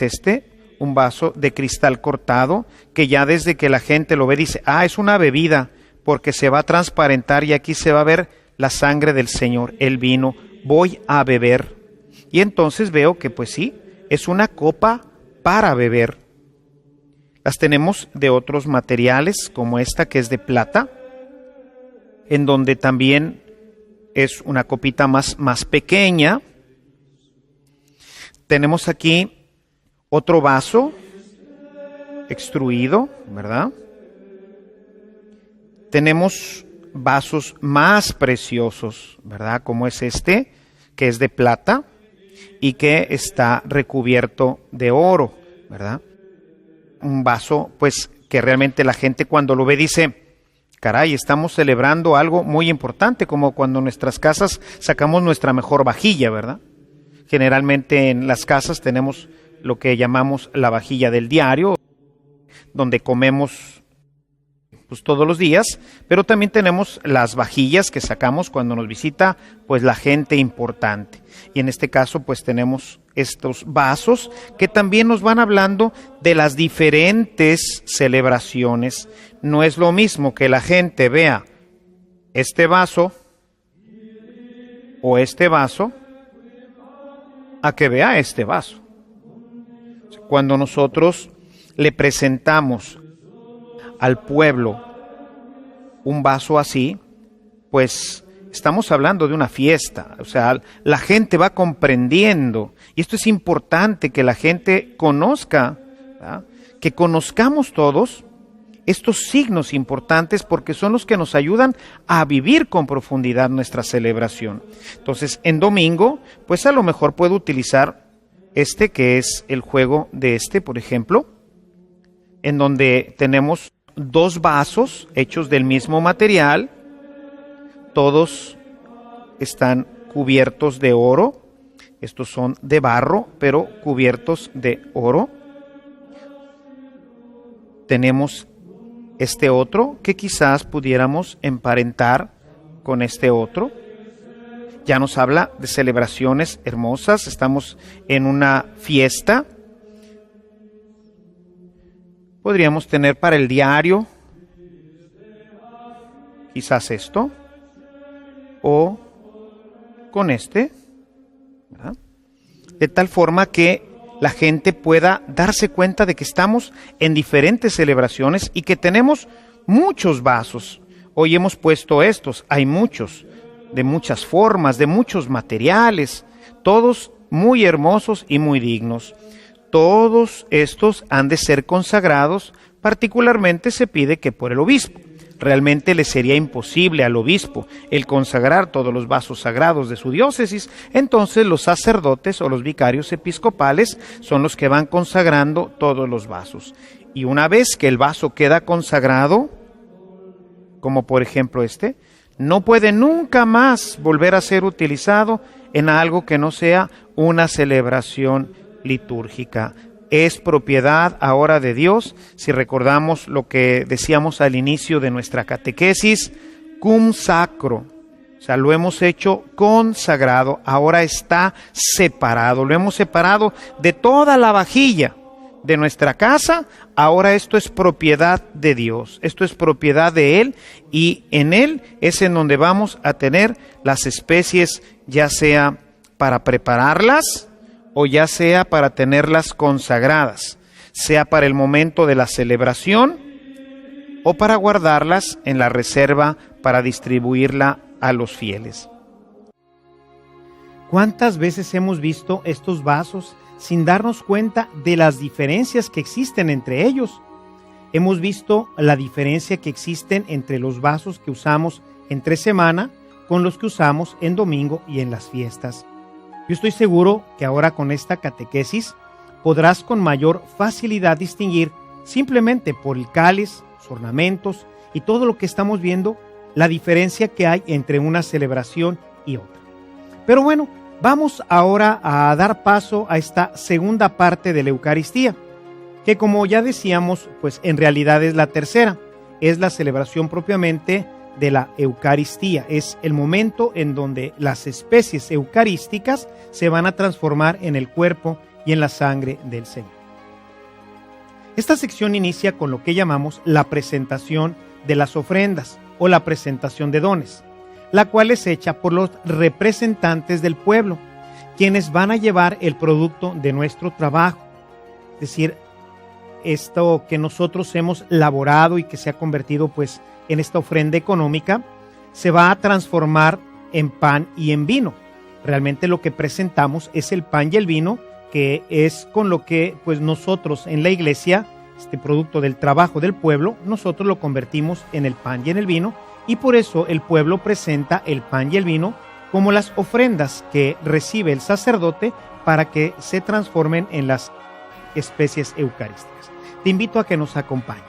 un vaso de cristal cortado, que ya desde que la gente lo ve dice, es una bebida, porque se va a transparentar y aquí se va a ver la sangre del Señor, el vino, voy a beber. Y entonces veo que pues sí, es una copa para beber. Las tenemos de otros materiales, como esta que es de plata, en donde también es una copita más pequeña. Tenemos aquí otro vaso extruido, ¿verdad? Tenemos vasos más preciosos, ¿verdad? Como es este, que es de plata y que está recubierto de oro, ¿verdad? Un vaso, pues, que realmente la gente cuando lo ve dice, caray, estamos celebrando algo muy importante, como cuando en nuestras casas sacamos nuestra mejor vajilla, ¿verdad? Generalmente en las casas tenemos lo que llamamos la vajilla del diario, donde comemos pues todos los días, pero también tenemos las vajillas que sacamos cuando nos visita pues la gente importante. Y en este caso pues tenemos estos vasos que también nos van hablando de las diferentes celebraciones. No es lo mismo que la gente vea este vaso o este vaso a que vea este vaso. Cuando nosotros le presentamos al pueblo un vaso así, pues estamos hablando de una fiesta, o sea, la gente va comprendiendo, y esto es importante que la gente conozca, ¿verdad? Que conozcamos todos estos signos importantes porque son los que nos ayudan a vivir con profundidad nuestra celebración. Entonces, en domingo, pues a lo mejor puedo utilizar que es el juego de por ejemplo, en donde tenemos 2 vasos hechos del mismo material, todos están cubiertos de oro, estos son de barro, pero cubiertos de oro. Tenemos este otro que quizás pudiéramos emparentar con este otro. Ya nos habla de celebraciones hermosas, estamos en una fiesta. Podríamos tener para el diario, quizás esto, o con ¿verdad? De tal forma que la gente pueda darse cuenta de que estamos en diferentes celebraciones y que tenemos muchos vasos. Hoy hemos puesto estos, hay muchos, de muchas formas, de muchos materiales, todos muy hermosos y muy dignos. Todos estos han de ser consagrados, particularmente se pide que por el obispo. Realmente le sería imposible al obispo el consagrar todos los vasos sagrados de su diócesis, entonces los sacerdotes o los vicarios episcopales son los que van consagrando todos los vasos. Y una vez que el vaso queda consagrado, como por ejemplo no puede nunca más volver a ser utilizado en algo que no sea una celebración litúrgica. Es propiedad ahora de Dios. Si recordamos lo que decíamos al inicio de nuestra catequesis, cum sacro, o sea, lo hemos hecho consagrado, ahora está separado, lo hemos separado de toda la vajilla de nuestra casa, ahora esto es propiedad de Dios, esto es propiedad de Él, y en Él es en donde vamos a tener las especies, ya sea para prepararlas, o ya sea para tenerlas consagradas, sea para el momento de la celebración o para guardarlas en la reserva para distribuirla a los fieles. ¿Cuántas veces hemos visto estos vasos sin darnos cuenta de las diferencias que existen entre ellos? Hemos visto la diferencia que existen entre los vasos que usamos entre semana con los que usamos en domingo y en las fiestas. Yo estoy seguro que ahora con esta catequesis podrás con mayor facilidad distinguir simplemente por el cáliz, los ornamentos y todo lo que estamos viendo, la diferencia que hay entre una celebración y otra. Pero bueno, vamos ahora a dar paso a esta segunda parte de la Eucaristía, que como ya decíamos, pues en realidad es la tercera, es la celebración propiamente de la Eucaristía. Es el momento en donde las especies eucarísticas se van a transformar en el cuerpo y en la sangre del Señor. Esta sección inicia con lo que llamamos la presentación de las ofrendas o la presentación de dones, la cual es hecha por los representantes del pueblo, quienes van a llevar el producto de nuestro trabajo, es decir, esto que nosotros hemos laborado y que se ha convertido pues en esta ofrenda económica, se va a transformar en pan y en vino. Realmente lo que presentamos es el pan y el vino, que es con lo que pues nosotros en la iglesia, este producto del trabajo del pueblo, nosotros lo convertimos en el pan y en el vino, y por eso el pueblo presenta el pan y el vino como las ofrendas que recibe el sacerdote para que se transformen en las especies eucarísticas. Te invito a que nos acompañes.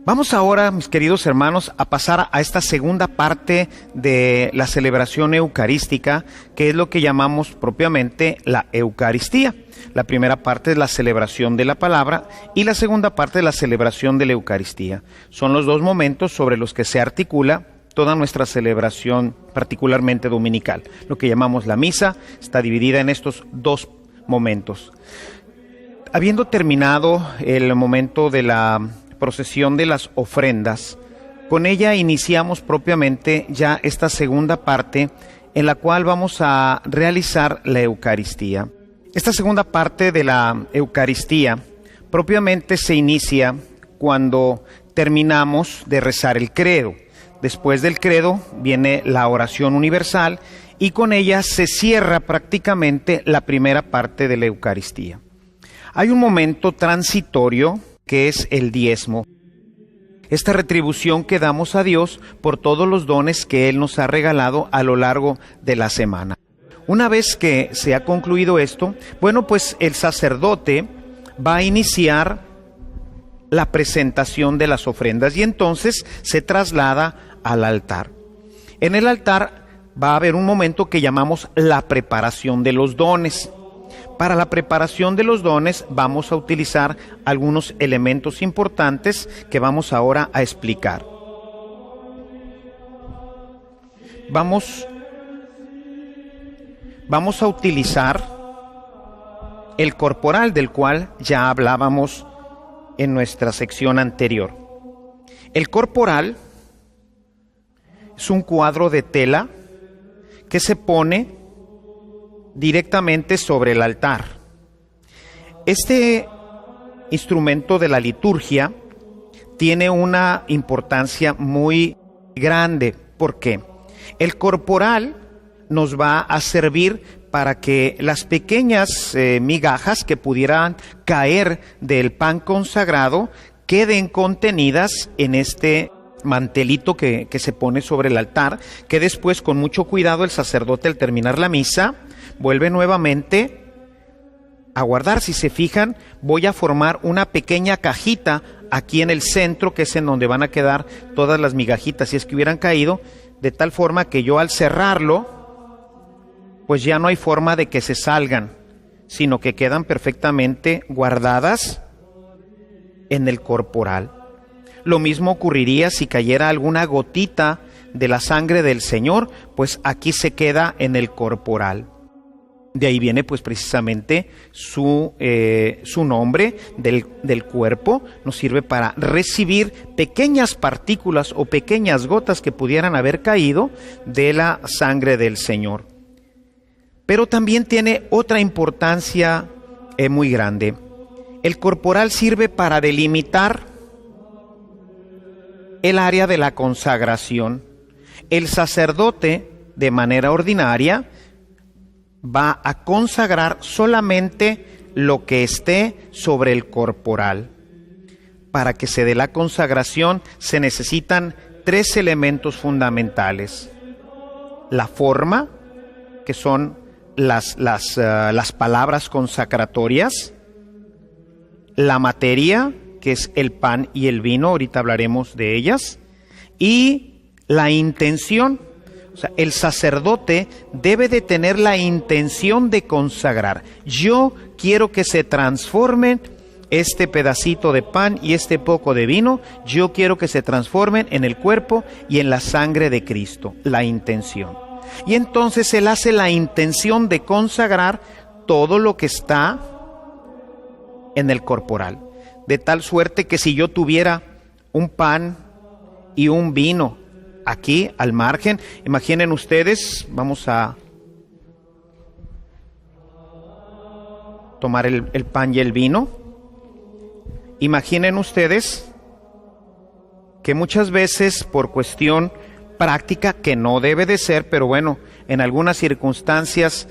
Vamos ahora, mis queridos hermanos, a pasar a esta segunda parte de la celebración eucarística, que es lo que llamamos propiamente la Eucaristía. La primera parte es la celebración de la palabra y la segunda parte es la celebración de la Eucaristía. Son los dos momentos sobre los que se articula toda nuestra celebración, particularmente dominical. Lo que llamamos la misa está dividida en estos dos momentos. Habiendo terminado el momento de la procesión de las ofrendas, con ella iniciamos propiamente ya esta segunda parte en la cual vamos a realizar la Eucaristía. Esta segunda parte de la Eucaristía propiamente se inicia cuando terminamos de rezar el credo. Después del credo viene la oración universal y con ella se cierra prácticamente la primera parte de la Eucaristía. Hay un momento transitorio que es el diezmo. Esta retribución que damos a Dios por todos los dones que Él nos ha regalado a lo largo de la semana. Una vez que se ha concluido esto, bueno, pues el sacerdote va a iniciar la presentación de las ofrendas y entonces se traslada al altar. En el altar va a haber un momento que llamamos la preparación de los dones. Para la preparación de los dones vamos a utilizar algunos elementos importantes que vamos ahora a explicar. Vamos a utilizar el corporal del cual ya hablábamos en nuestra sección anterior. El corporal es un cuadro de tela que se pone directamente sobre el altar. Este instrumento de la liturgia tiene una importancia muy grande. ¿Por qué? El corporal nos va a servir para que las pequeñas migajas que pudieran caer del pan consagrado queden contenidas en este mantelito que se pone sobre el altar, que después con mucho cuidado el sacerdote al terminar la misa vuelve nuevamente a guardar. Si se fijan, voy a formar una pequeña cajita aquí en el centro, que es en donde van a quedar todas las migajitas si es que hubieran caído, de tal forma que yo al cerrarlo, pues ya no hay forma de que se salgan, sino que quedan perfectamente guardadas en el corporal. Lo mismo ocurriría si cayera alguna gotita de la sangre del Señor, pues aquí se queda en el corporal. De ahí viene pues precisamente su nombre del cuerpo. Nos sirve para recibir pequeñas partículas o pequeñas gotas que pudieran haber caído de la sangre del Señor. Pero también tiene otra importancia muy grande. El corporal sirve para delimitar el área de la consagración. El sacerdote, de manera ordinaria, va a consagrar solamente lo que esté sobre el corporal. Para que se dé la consagración se necesitan 3 elementos fundamentales: la forma, que son las palabras consacratorias; la materia, que es el pan y el vino, ahorita hablaremos de ellas; y la intención. O sea, el sacerdote debe de tener la intención de consagrar. Yo quiero que se transformen este pedacito de pan y este poco de vino, yo quiero que se transformen en el cuerpo y en la sangre de Cristo. La intención. Y entonces él hace la intención de consagrar todo lo que está en el corporal. De tal suerte que si yo tuviera un pan y un vino aquí al margen, imaginen ustedes, vamos a tomar el pan y el vino. Imaginen ustedes que muchas veces por cuestión práctica, que no debe de ser, pero bueno, en algunas circunstancias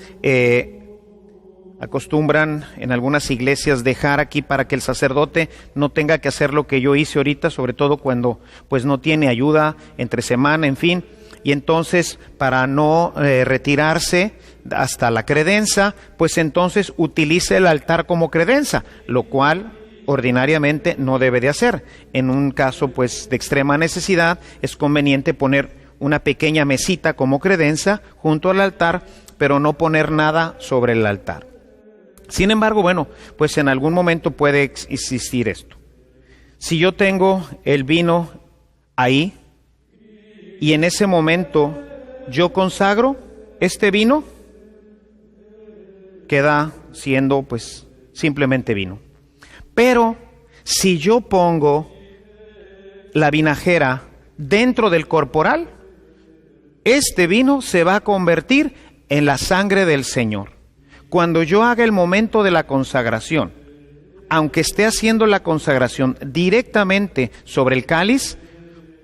acostumbran en algunas iglesias dejar aquí para que el sacerdote no tenga que hacer lo que yo hice ahorita, sobre todo cuando pues no tiene ayuda entre semana, en fin, y entonces para no retirarse hasta la credenza, pues entonces utilice el altar como credenza, lo cual ordinariamente no debe de hacer. En un caso pues de extrema necesidad es conveniente poner una pequeña mesita como credenza junto al altar, pero no poner nada sobre el altar. Sin embargo, bueno, pues en algún momento puede existir esto. Si yo tengo el vino ahí y en ese momento yo consagro este vino, queda siendo pues simplemente vino. Pero si yo pongo la vinajera dentro del corporal, este vino se va a convertir en la sangre del Señor. Cuando yo haga el momento de la consagración, aunque esté haciendo la consagración directamente sobre el cáliz,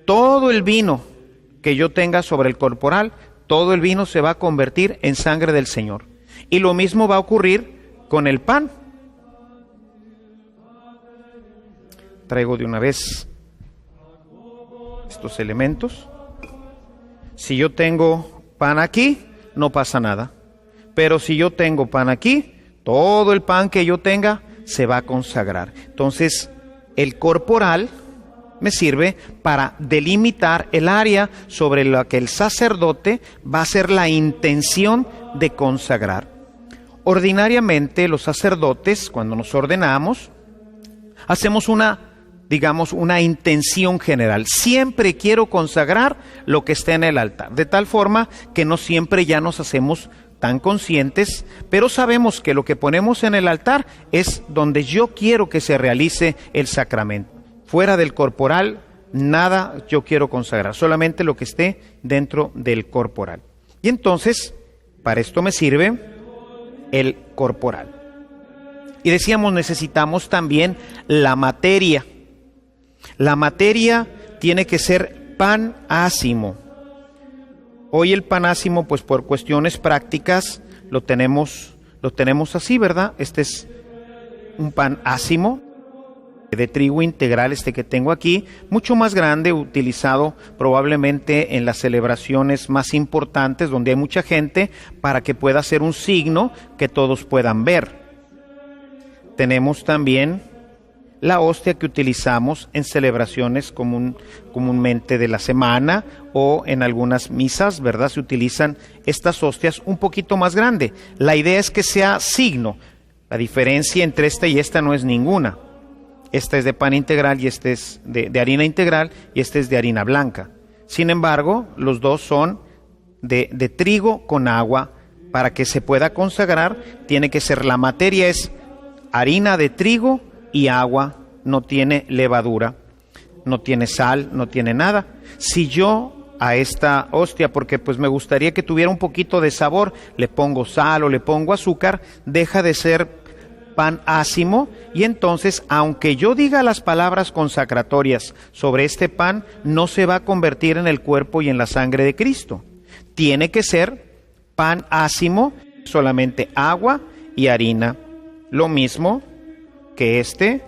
todo el vino que yo tenga sobre el corporal, todo el vino se va a convertir en sangre del Señor. Y lo mismo va a ocurrir con el pan. Traigo de una vez estos elementos. Si yo tengo pan aquí, no pasa nada. Pero si yo tengo pan aquí, todo el pan que yo tenga se va a consagrar. Entonces, el corporal me sirve para delimitar el área sobre la que el sacerdote va a hacer la intención de consagrar. Ordinariamente, los sacerdotes, cuando nos ordenamos, hacemos una intención general. Siempre quiero consagrar lo que esté en el altar, de tal forma que no siempre ya nos hacemos tan conscientes, pero sabemos que lo que ponemos en el altar es donde yo quiero que se realice el sacramento. Fuera del corporal, nada yo quiero consagrar, solamente lo que esté dentro del corporal. Y entonces, para esto me sirve el corporal. Y decíamos, necesitamos también la materia. La materia tiene que ser pan ácimo. Hoy el pan ácimo, pues por cuestiones prácticas, lo tenemos así, ¿verdad? Este es un pan ácimo de trigo integral, este que tengo aquí, mucho más grande, utilizado probablemente en las celebraciones más importantes, donde hay mucha gente, para que pueda ser un signo que todos puedan ver. Tenemos también la hostia que utilizamos en celebraciones comúnmente de la semana, o en algunas misas, ¿verdad? Se utilizan estas hostias un poquito más grande. La idea es que sea signo. La diferencia entre esta y esta no es ninguna. Esta es de pan integral y este es de harina integral y este es de harina blanca. Sin embargo, los dos son de trigo con agua. Para que se pueda consagrar, tiene que ser, la materia es harina de trigo y agua, no tiene levadura, no tiene sal, no tiene nada. Si yo a esta hostia, porque pues me gustaría que tuviera un poquito de sabor, le pongo sal o le pongo azúcar, deja de ser pan ácimo, y entonces, aunque yo diga las palabras consacratorias sobre este pan, no se va a convertir en el cuerpo y en la sangre de Cristo. Tiene que ser pan ácimo, solamente agua y harina. Lo mismo que este,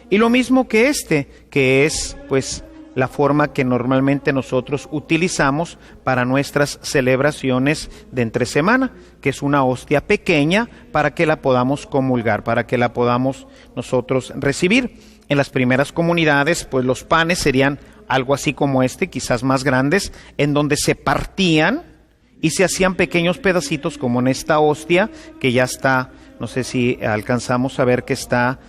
y lo mismo que este, que es pues la forma que normalmente nosotros utilizamos para nuestras celebraciones de entre semana, que es una hostia pequeña para que la podamos comulgar, para que la podamos nosotros recibir. En las primeras comunidades, pues los panes serían algo así como este, quizás más grandes, en donde se partían y se hacían pequeños pedacitos, como en esta hostia, que ya está, no sé si alcanzamos a ver que está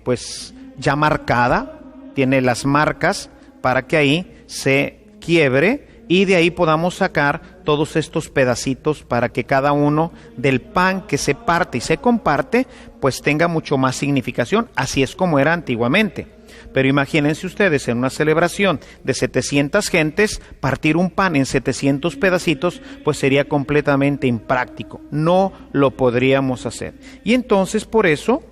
pues ya marcada, tiene las marcas para que ahí se quiebre y de ahí podamos sacar todos estos pedacitos, para que cada uno del pan que se parte y se comparte pues tenga mucho más significación. Así es como era antiguamente. Pero imagínense ustedes, en una celebración de 700 gentes, partir un pan en 700 pedacitos, pues sería completamente impráctico. No lo podríamos hacer. Y entonces por eso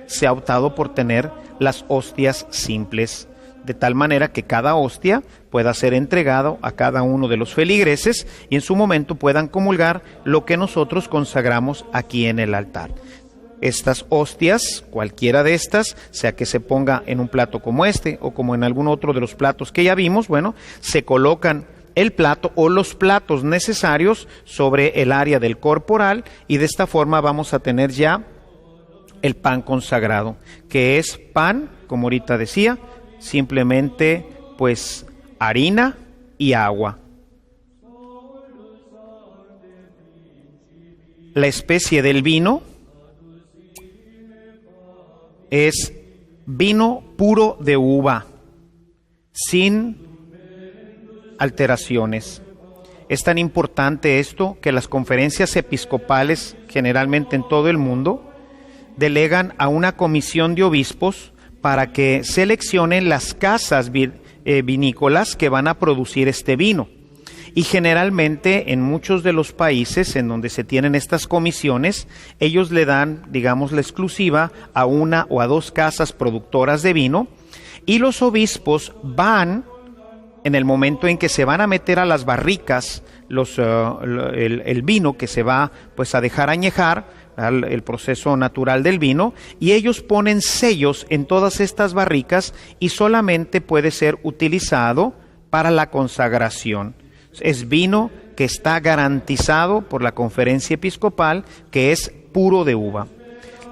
se ha optado por tener las hostias simples, de tal manera que cada hostia pueda ser entregado a cada uno de los feligreses y en su momento puedan comulgar lo que nosotros consagramos aquí en el altar. Estas hostias, cualquiera de estas, sea que se ponga en un plato como este o como en algún otro de los platos que ya vimos, bueno, se colocan el plato o los platos necesarios sobre el área del corporal, y de esta forma vamos a tener ya el pan consagrado, que es pan, como ahorita decía, simplemente pues harina y agua. La especie del vino es vino puro de uva, sin alteraciones. Es tan importante esto que las conferencias episcopales, generalmente en todo el mundo, delegan a una comisión de obispos para que seleccionen las casas vinícolas que van a producir este vino. Y generalmente en muchos de los países en donde se tienen estas comisiones, ellos le dan, digamos, la exclusiva a una o a dos casas productoras de vino, y los obispos van, en el momento en que se van a meter a las barricas el vino que se va pues a dejar añejar, el proceso natural del vino, y ellos ponen sellos en todas estas barricas y solamente puede ser utilizado para la consagración. Es vino que está garantizado por la Conferencia Episcopal, que es puro de uva.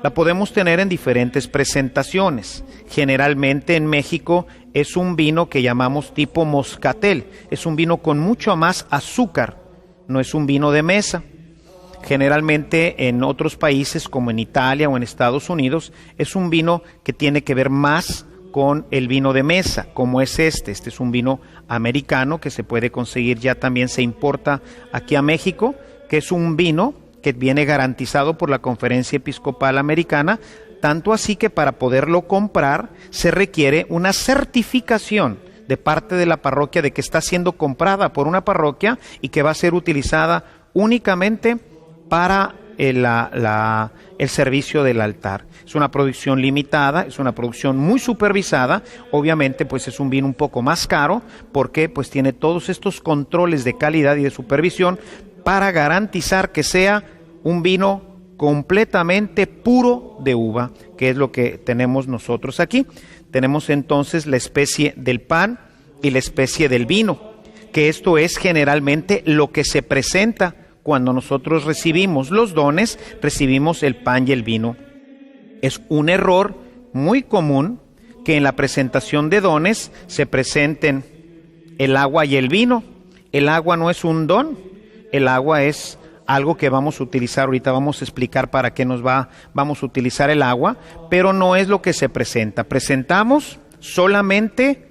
La podemos tener en diferentes presentaciones. Generalmente en México es un vino que llamamos tipo moscatel. Es un vino con mucho más azúcar, no es un vino de mesa. Generalmente en otros países como en Italia o en Estados Unidos es un vino que tiene que ver más con el vino de mesa, como es este. Este es un vino americano que se puede conseguir, ya también se importa aquí a México, que es un vino que viene garantizado por la Conferencia Episcopal Americana, tanto así que para poderlo comprar se requiere una certificación de parte de la parroquia de que está siendo comprada por una parroquia y que va a ser utilizada únicamente para el servicio del altar. Es una producción limitada, es una producción muy supervisada, obviamente pues es un vino un poco más caro porque pues tiene todos estos controles de calidad y de supervisión para garantizar que sea un vino completamente puro de uva, que es lo que tenemos nosotros aquí. Tenemos entonces la especie del pan y la especie del vino, que esto es generalmente lo que se presenta cuando nosotros recibimos los dones, recibimos el pan y el vino. Es un error muy común que en la presentación de dones se presenten el agua y el vino. El agua no es un don, el agua es algo que vamos a utilizar. Ahorita vamos a explicar para qué vamos a utilizar el agua, pero no es lo que se presenta. Presentamos solamente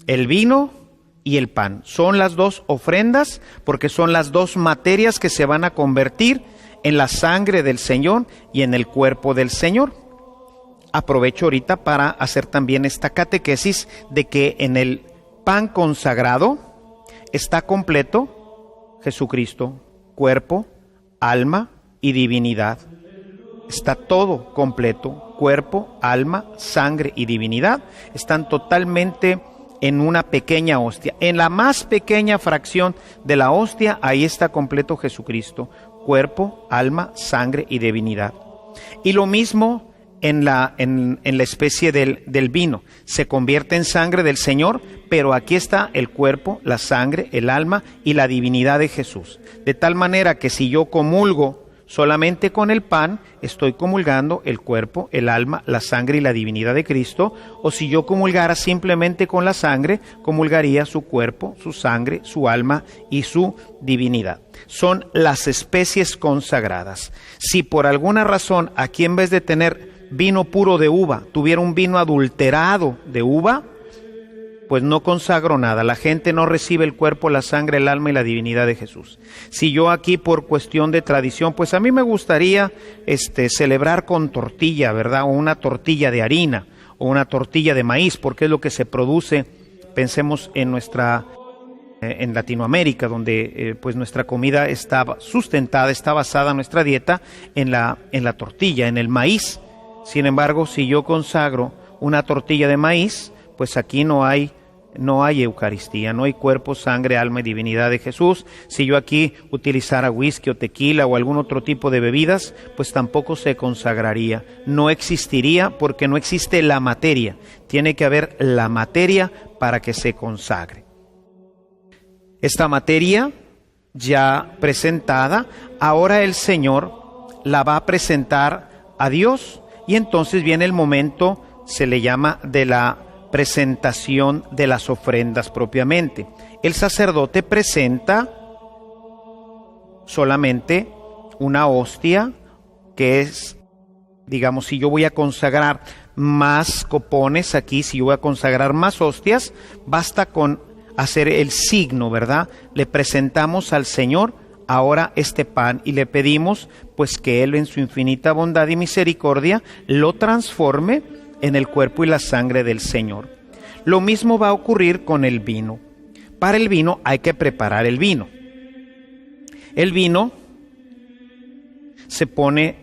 el vino y el pan. Son las dos ofrendas porque son las dos materias que se van a convertir en la sangre del Señor y en el cuerpo del Señor. Aprovecho ahorita para hacer también esta catequesis de que en el pan consagrado está completo Jesucristo, cuerpo, alma y divinidad. Está todo completo, cuerpo, alma, sangre y divinidad. Están totalmente en una pequeña hostia. En la más pequeña fracción de la hostia, ahí está completo Jesucristo, cuerpo, alma, sangre y divinidad. Y lo mismo en la especie del vino. Se convierte en sangre del Señor, pero aquí está el cuerpo, la sangre, el alma y la divinidad de Jesús. De tal manera que si yo comulgo solamente con el pan, estoy comulgando el cuerpo, el alma, la sangre y la divinidad de Cristo, o si yo comulgara simplemente con la sangre, comulgaría su cuerpo, su sangre, su alma y su divinidad. Son las especies consagradas. Si por alguna razón aquí en vez de tener vino puro de uva, tuviera un vino adulterado de uva, pues no consagro nada. La gente no recibe el cuerpo, la sangre, el alma y la divinidad de Jesús. Si yo aquí por cuestión de tradición, pues a mí me gustaría celebrar con tortilla, ¿verdad? O una tortilla de harina o una tortilla de maíz, porque es lo que se produce. Pensemos en en Latinoamérica, donde pues nuestra comida está sustentada, está basada en nuestra dieta en la tortilla, en el maíz. Sin embargo, si yo consagro una tortilla de maíz, pues aquí no hay Eucaristía, no hay cuerpo, sangre, alma y divinidad de Jesús. Si yo aquí utilizara whisky o tequila o algún otro tipo de bebidas, pues tampoco se consagraría. No existiría porque no existe la materia. Tiene que haber la materia para que se consagre. Esta materia ya presentada, ahora el Señor la va a presentar a Dios y entonces viene el momento, se le llama de la presentación de las ofrendas propiamente. El sacerdote presenta solamente una hostia, que es, digamos, si yo voy a consagrar más copones aquí, si yo voy a consagrar más hostias, basta con hacer el signo, ¿verdad? Le presentamos al Señor ahora este pan y le pedimos pues que Él en su infinita bondad y misericordia lo transforme en el cuerpo y la sangre del Señor. Lo mismo va a ocurrir con el vino. Para el vino hay que preparar el vino. El vino, se pone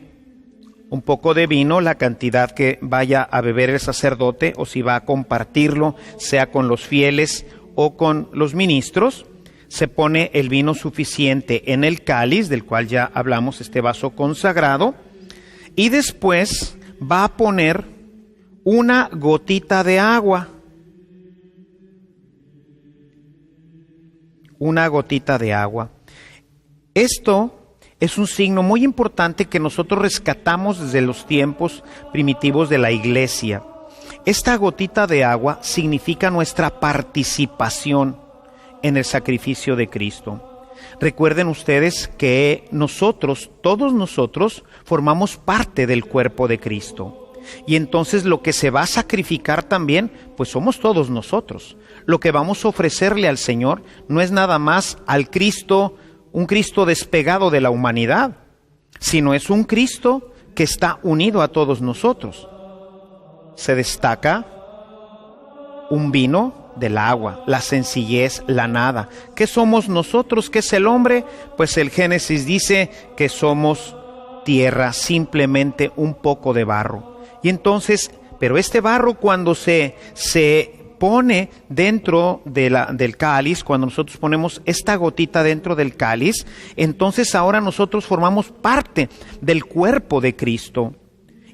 un poco de vino, la cantidad que vaya a beber el sacerdote, o si va a compartirlo, sea con los fieles o con los ministros. Se pone el vino suficiente en el cáliz, del cual ya hablamos, este vaso consagrado, y después va a poner una gotita de agua. Una gotita de agua. Esto es un signo muy importante que nosotros rescatamos desde los tiempos primitivos de la iglesia. Esta gotita de agua significa nuestra participación en el sacrificio de Cristo. Recuerden ustedes que nosotros, todos nosotros, formamos parte del cuerpo de Cristo. Y entonces lo que se va a sacrificar también, pues somos todos nosotros. Lo que vamos a ofrecerle al Señor no es nada más al Cristo, un Cristo despegado de la humanidad, sino es un Cristo que está unido a todos nosotros. Se destaca un vino del agua, la sencillez, la nada. ¿Qué somos nosotros? ¿Qué es el hombre? Pues el Génesis dice que somos tierra, simplemente un poco de barro. Y entonces, pero este barro cuando se pone dentro del cáliz, cuando nosotros ponemos esta gotita dentro del cáliz, entonces ahora nosotros formamos parte del cuerpo de Cristo.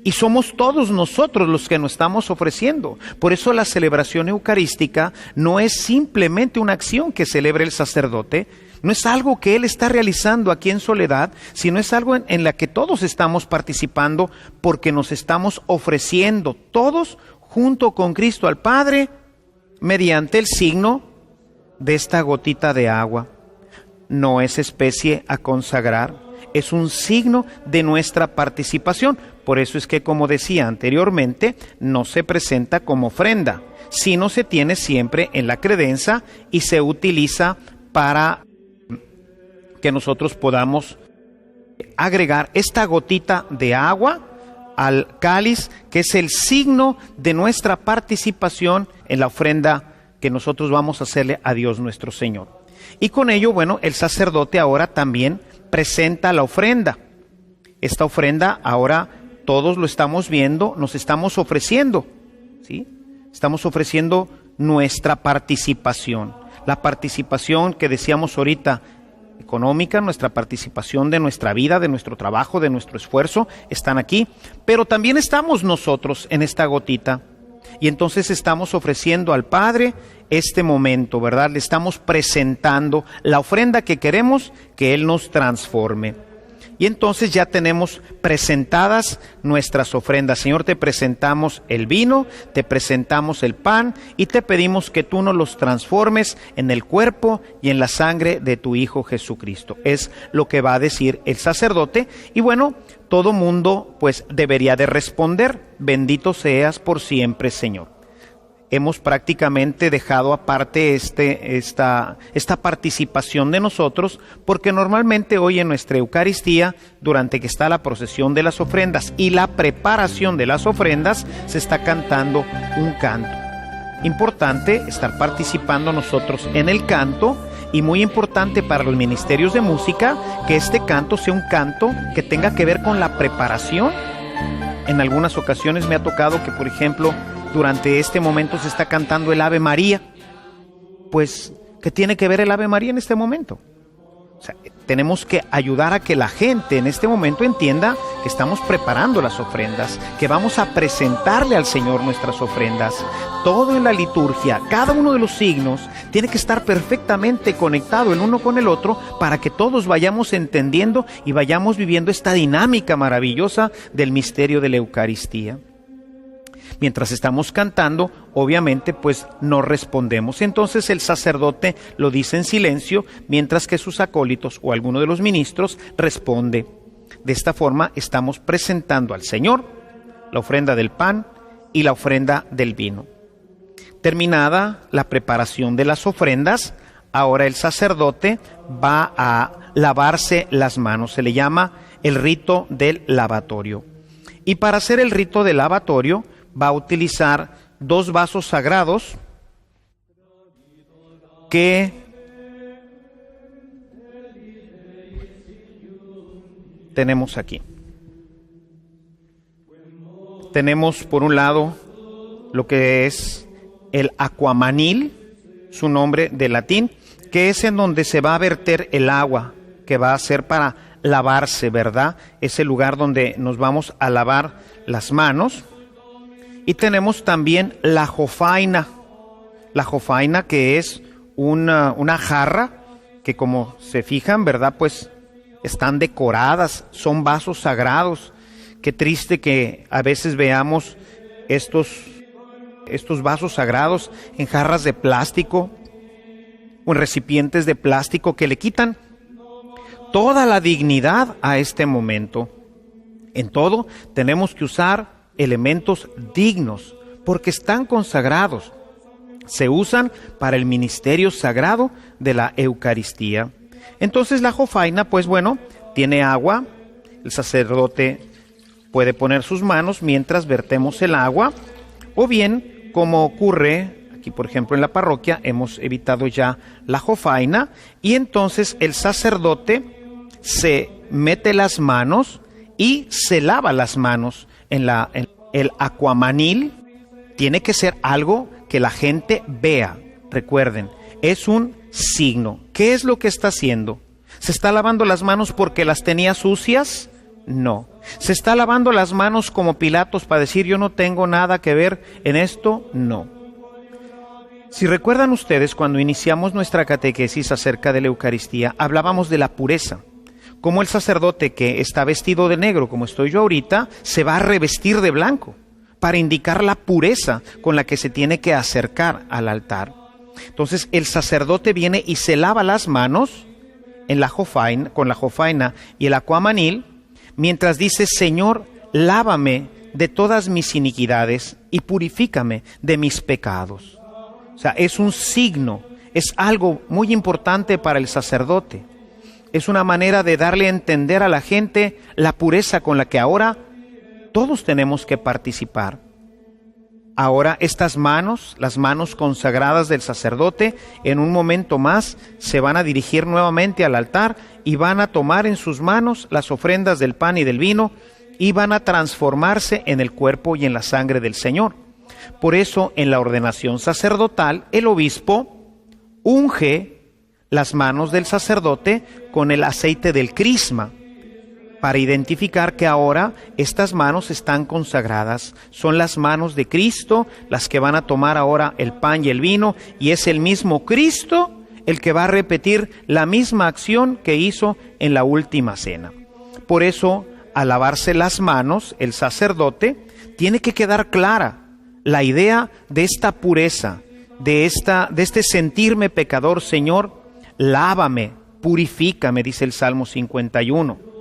Y somos todos nosotros los que nos estamos ofreciendo. Por eso la celebración eucarística no es simplemente una acción que celebre el sacerdote, no es algo que él está realizando aquí en soledad, sino es algo en la que todos estamos participando porque nos estamos ofreciendo todos junto con Cristo al Padre mediante el signo de esta gotita de agua. No es especie a consagrar, es un signo de nuestra participación. Por eso es que, como decía anteriormente, no se presenta como ofrenda, sino se tiene siempre en la credenza y se utiliza para que nosotros podamos agregar esta gotita de agua al cáliz, que es el signo de nuestra participación en la ofrenda que nosotros vamos a hacerle a Dios nuestro Señor. Y con ello, bueno, el sacerdote ahora también presenta la ofrenda. Esta ofrenda ahora todos lo estamos viendo, nos estamos ofreciendo, ¿sí? Estamos ofreciendo nuestra participación. La participación que decíamos ahorita, económica, nuestra participación de nuestra vida, de nuestro trabajo, de nuestro esfuerzo, están aquí, pero también estamos nosotros en esta gotita, y entonces estamos ofreciendo al Padre este momento, ¿verdad? Le estamos presentando la ofrenda que queremos que Él nos transforme. Y entonces ya tenemos presentadas nuestras ofrendas. Señor, te presentamos el vino, te presentamos el pan y te pedimos que tú nos los transformes en el cuerpo y en la sangre de tu Hijo Jesucristo. Es lo que va a decir el sacerdote. Y bueno, todo mundo pues debería de responder: bendito seas por siempre, Señor. Hemos prácticamente dejado aparte esta participación de nosotros, porque normalmente hoy en nuestra Eucaristía, durante que está la procesión de las ofrendas y la preparación de las ofrendas, se está cantando un canto. Importante estar participando nosotros en el canto, y muy importante para los ministerios de música que este canto sea un canto que tenga que ver con la preparación. En algunas ocasiones me ha tocado que, por ejemplo, durante este momento se está cantando el Ave María. Pues, ¿qué tiene que ver el Ave María en este momento? O sea, tenemos que ayudar a que la gente en este momento entienda que estamos preparando las ofrendas, que vamos a presentarle al Señor nuestras ofrendas. Todo en la liturgia, cada uno de los signos tiene que estar perfectamente conectado el uno con el otro para que todos vayamos entendiendo y vayamos viviendo esta dinámica maravillosa del misterio de la Eucaristía. Mientras estamos cantando, obviamente, pues no respondemos. Entonces el sacerdote lo dice en silencio, mientras que sus acólitos o alguno de los ministros responde. De esta forma estamos presentando al Señor la ofrenda del pan y la ofrenda del vino. Terminada la preparación de las ofrendas, ahora el sacerdote va a lavarse las manos. Se le llama el rito del lavatorio. Y para hacer el rito del lavatorio, va a utilizar 2 vasos sagrados que tenemos aquí. Tenemos por un lado lo que es el aquamanil, su nombre de latín, que es en donde se va a verter el agua que va a ser para lavarse, ¿verdad? Es el lugar donde nos vamos a lavar las manos. Y tenemos también la jofaina que es una jarra que, como se fijan, ¿verdad? Pues están decoradas, son vasos sagrados. Qué triste que a veces veamos estos vasos sagrados en jarras de plástico o en recipientes de plástico que le quitan toda la dignidad a este momento. En todo tenemos que usar elementos dignos porque están consagrados. Se usan para el ministerio sagrado de la Eucaristía. Entonces la jofaina, pues bueno, tiene agua. El sacerdote puede poner sus manos mientras vertemos el agua, o bien, como ocurre aquí, por ejemplo, en la parroquia, hemos evitado ya la jofaina, y entonces el sacerdote se mete las manos y se lava las manos en el aquamanil. Tiene que ser algo que la gente vea. Recuerden, es un signo. ¿Qué es lo que está haciendo? ¿Se está lavando las manos porque las tenía sucias? No. ¿Se está lavando las manos como Pilatos para decir yo no tengo nada que ver en esto? No. Si recuerdan ustedes, cuando iniciamos nuestra catequesis acerca de la Eucaristía, hablábamos de la pureza. Como el sacerdote que está vestido de negro, como estoy yo ahorita, se va a revestir de blanco para indicar la pureza con la que se tiene que acercar al altar. Entonces el sacerdote viene y se lava las manos en la jofaina, con la jofaina y el aquamanil, mientras dice: Señor, lávame de todas mis iniquidades y purifícame de mis pecados. O sea, es un signo, es algo muy importante para el sacerdote. Es una manera de darle a entender a la gente la pureza con la que ahora todos tenemos que participar. Ahora estas manos, las manos consagradas del sacerdote, en un momento más se van a dirigir nuevamente al altar y van a tomar en sus manos las ofrendas del pan y del vino y van a transformarse en el cuerpo y en la sangre del Señor. Por eso, en la ordenación sacerdotal, el obispo unge las manos del sacerdote con el aceite del crisma, para identificar que ahora estas manos están consagradas. Son las manos de Cristo las que van a tomar ahora el pan y el vino, y es el mismo Cristo el que va a repetir la misma acción que hizo en la última cena. Por eso, al lavarse las manos, el sacerdote tiene que quedar clara la idea de esta pureza, de este sentirme pecador. Señor, lávame, purifícame, dice el Salmo 51.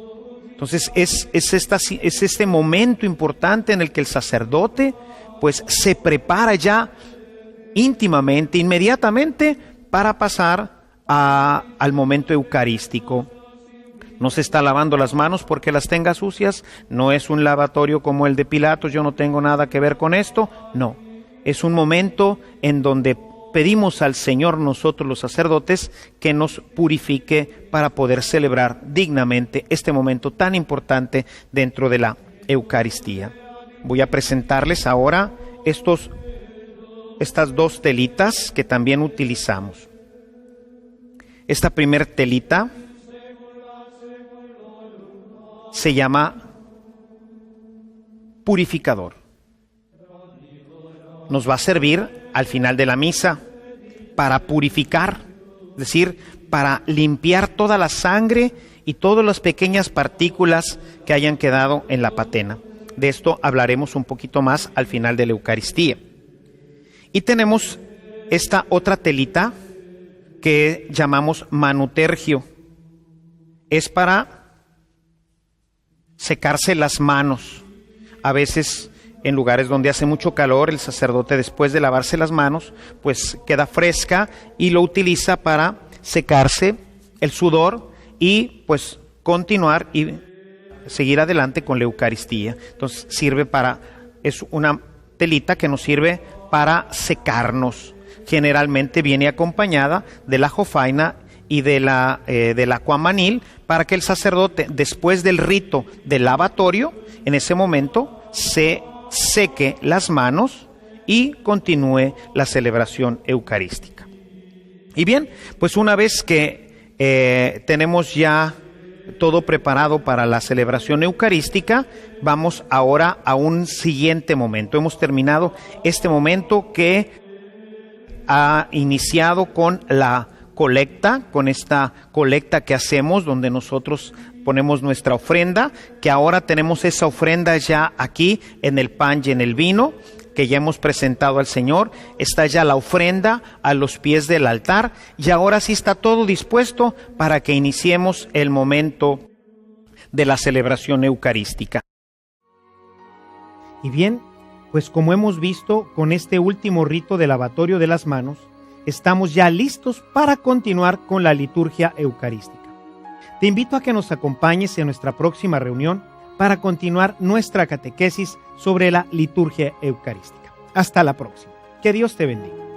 Entonces es este momento importante en el que el sacerdote pues se prepara ya íntimamente, inmediatamente, para pasar al momento eucarístico. No se está lavando las manos porque las tenga sucias, no es un lavatorio como el de Pilatos, yo no tengo nada que ver con esto, no. Es un momento en donde pedimos al Señor, nosotros los sacerdotes, que nos purifique para poder celebrar dignamente este momento tan importante dentro de la Eucaristía. Voy a presentarles ahora estas dos telitas que también utilizamos. Esta primer telita se llama purificador. Nos va a servir al final de la misa para purificar, es decir, para limpiar toda la sangre y todas las pequeñas partículas que hayan quedado en la patena. De esto hablaremos un poquito más al final de la Eucaristía. Y tenemos esta otra telita que llamamos manutergio. Es para secarse las manos. A veces, en lugares donde hace mucho calor, el sacerdote, después de lavarse las manos, pues queda fresca y lo utiliza para secarse el sudor y pues continuar y seguir adelante con la Eucaristía. Entonces es una telita que nos sirve para secarnos. Generalmente viene acompañada de la jofaina y del acuamanil, para que el sacerdote, después del rito del lavatorio, en ese momento se seque las manos y continúe la celebración eucarística. Y bien, pues una vez que tenemos ya todo preparado para la celebración eucarística, vamos ahora a un siguiente momento. Hemos terminado este momento que ha iniciado con la colecta, con esta colecta que hacemos donde nosotros ponemos nuestra ofrenda, que ahora tenemos esa ofrenda ya aquí en el pan y en el vino, que ya hemos presentado al Señor. Está ya la ofrenda a los pies del altar y ahora sí está todo dispuesto para que iniciemos el momento de la celebración eucarística. Y bien, pues como hemos visto con este último rito del lavatorio de las manos, estamos ya listos para continuar con la liturgia eucarística. Te invito a que nos acompañes en nuestra próxima reunión para continuar nuestra catequesis sobre la liturgia eucarística. Hasta la próxima. Que Dios te bendiga.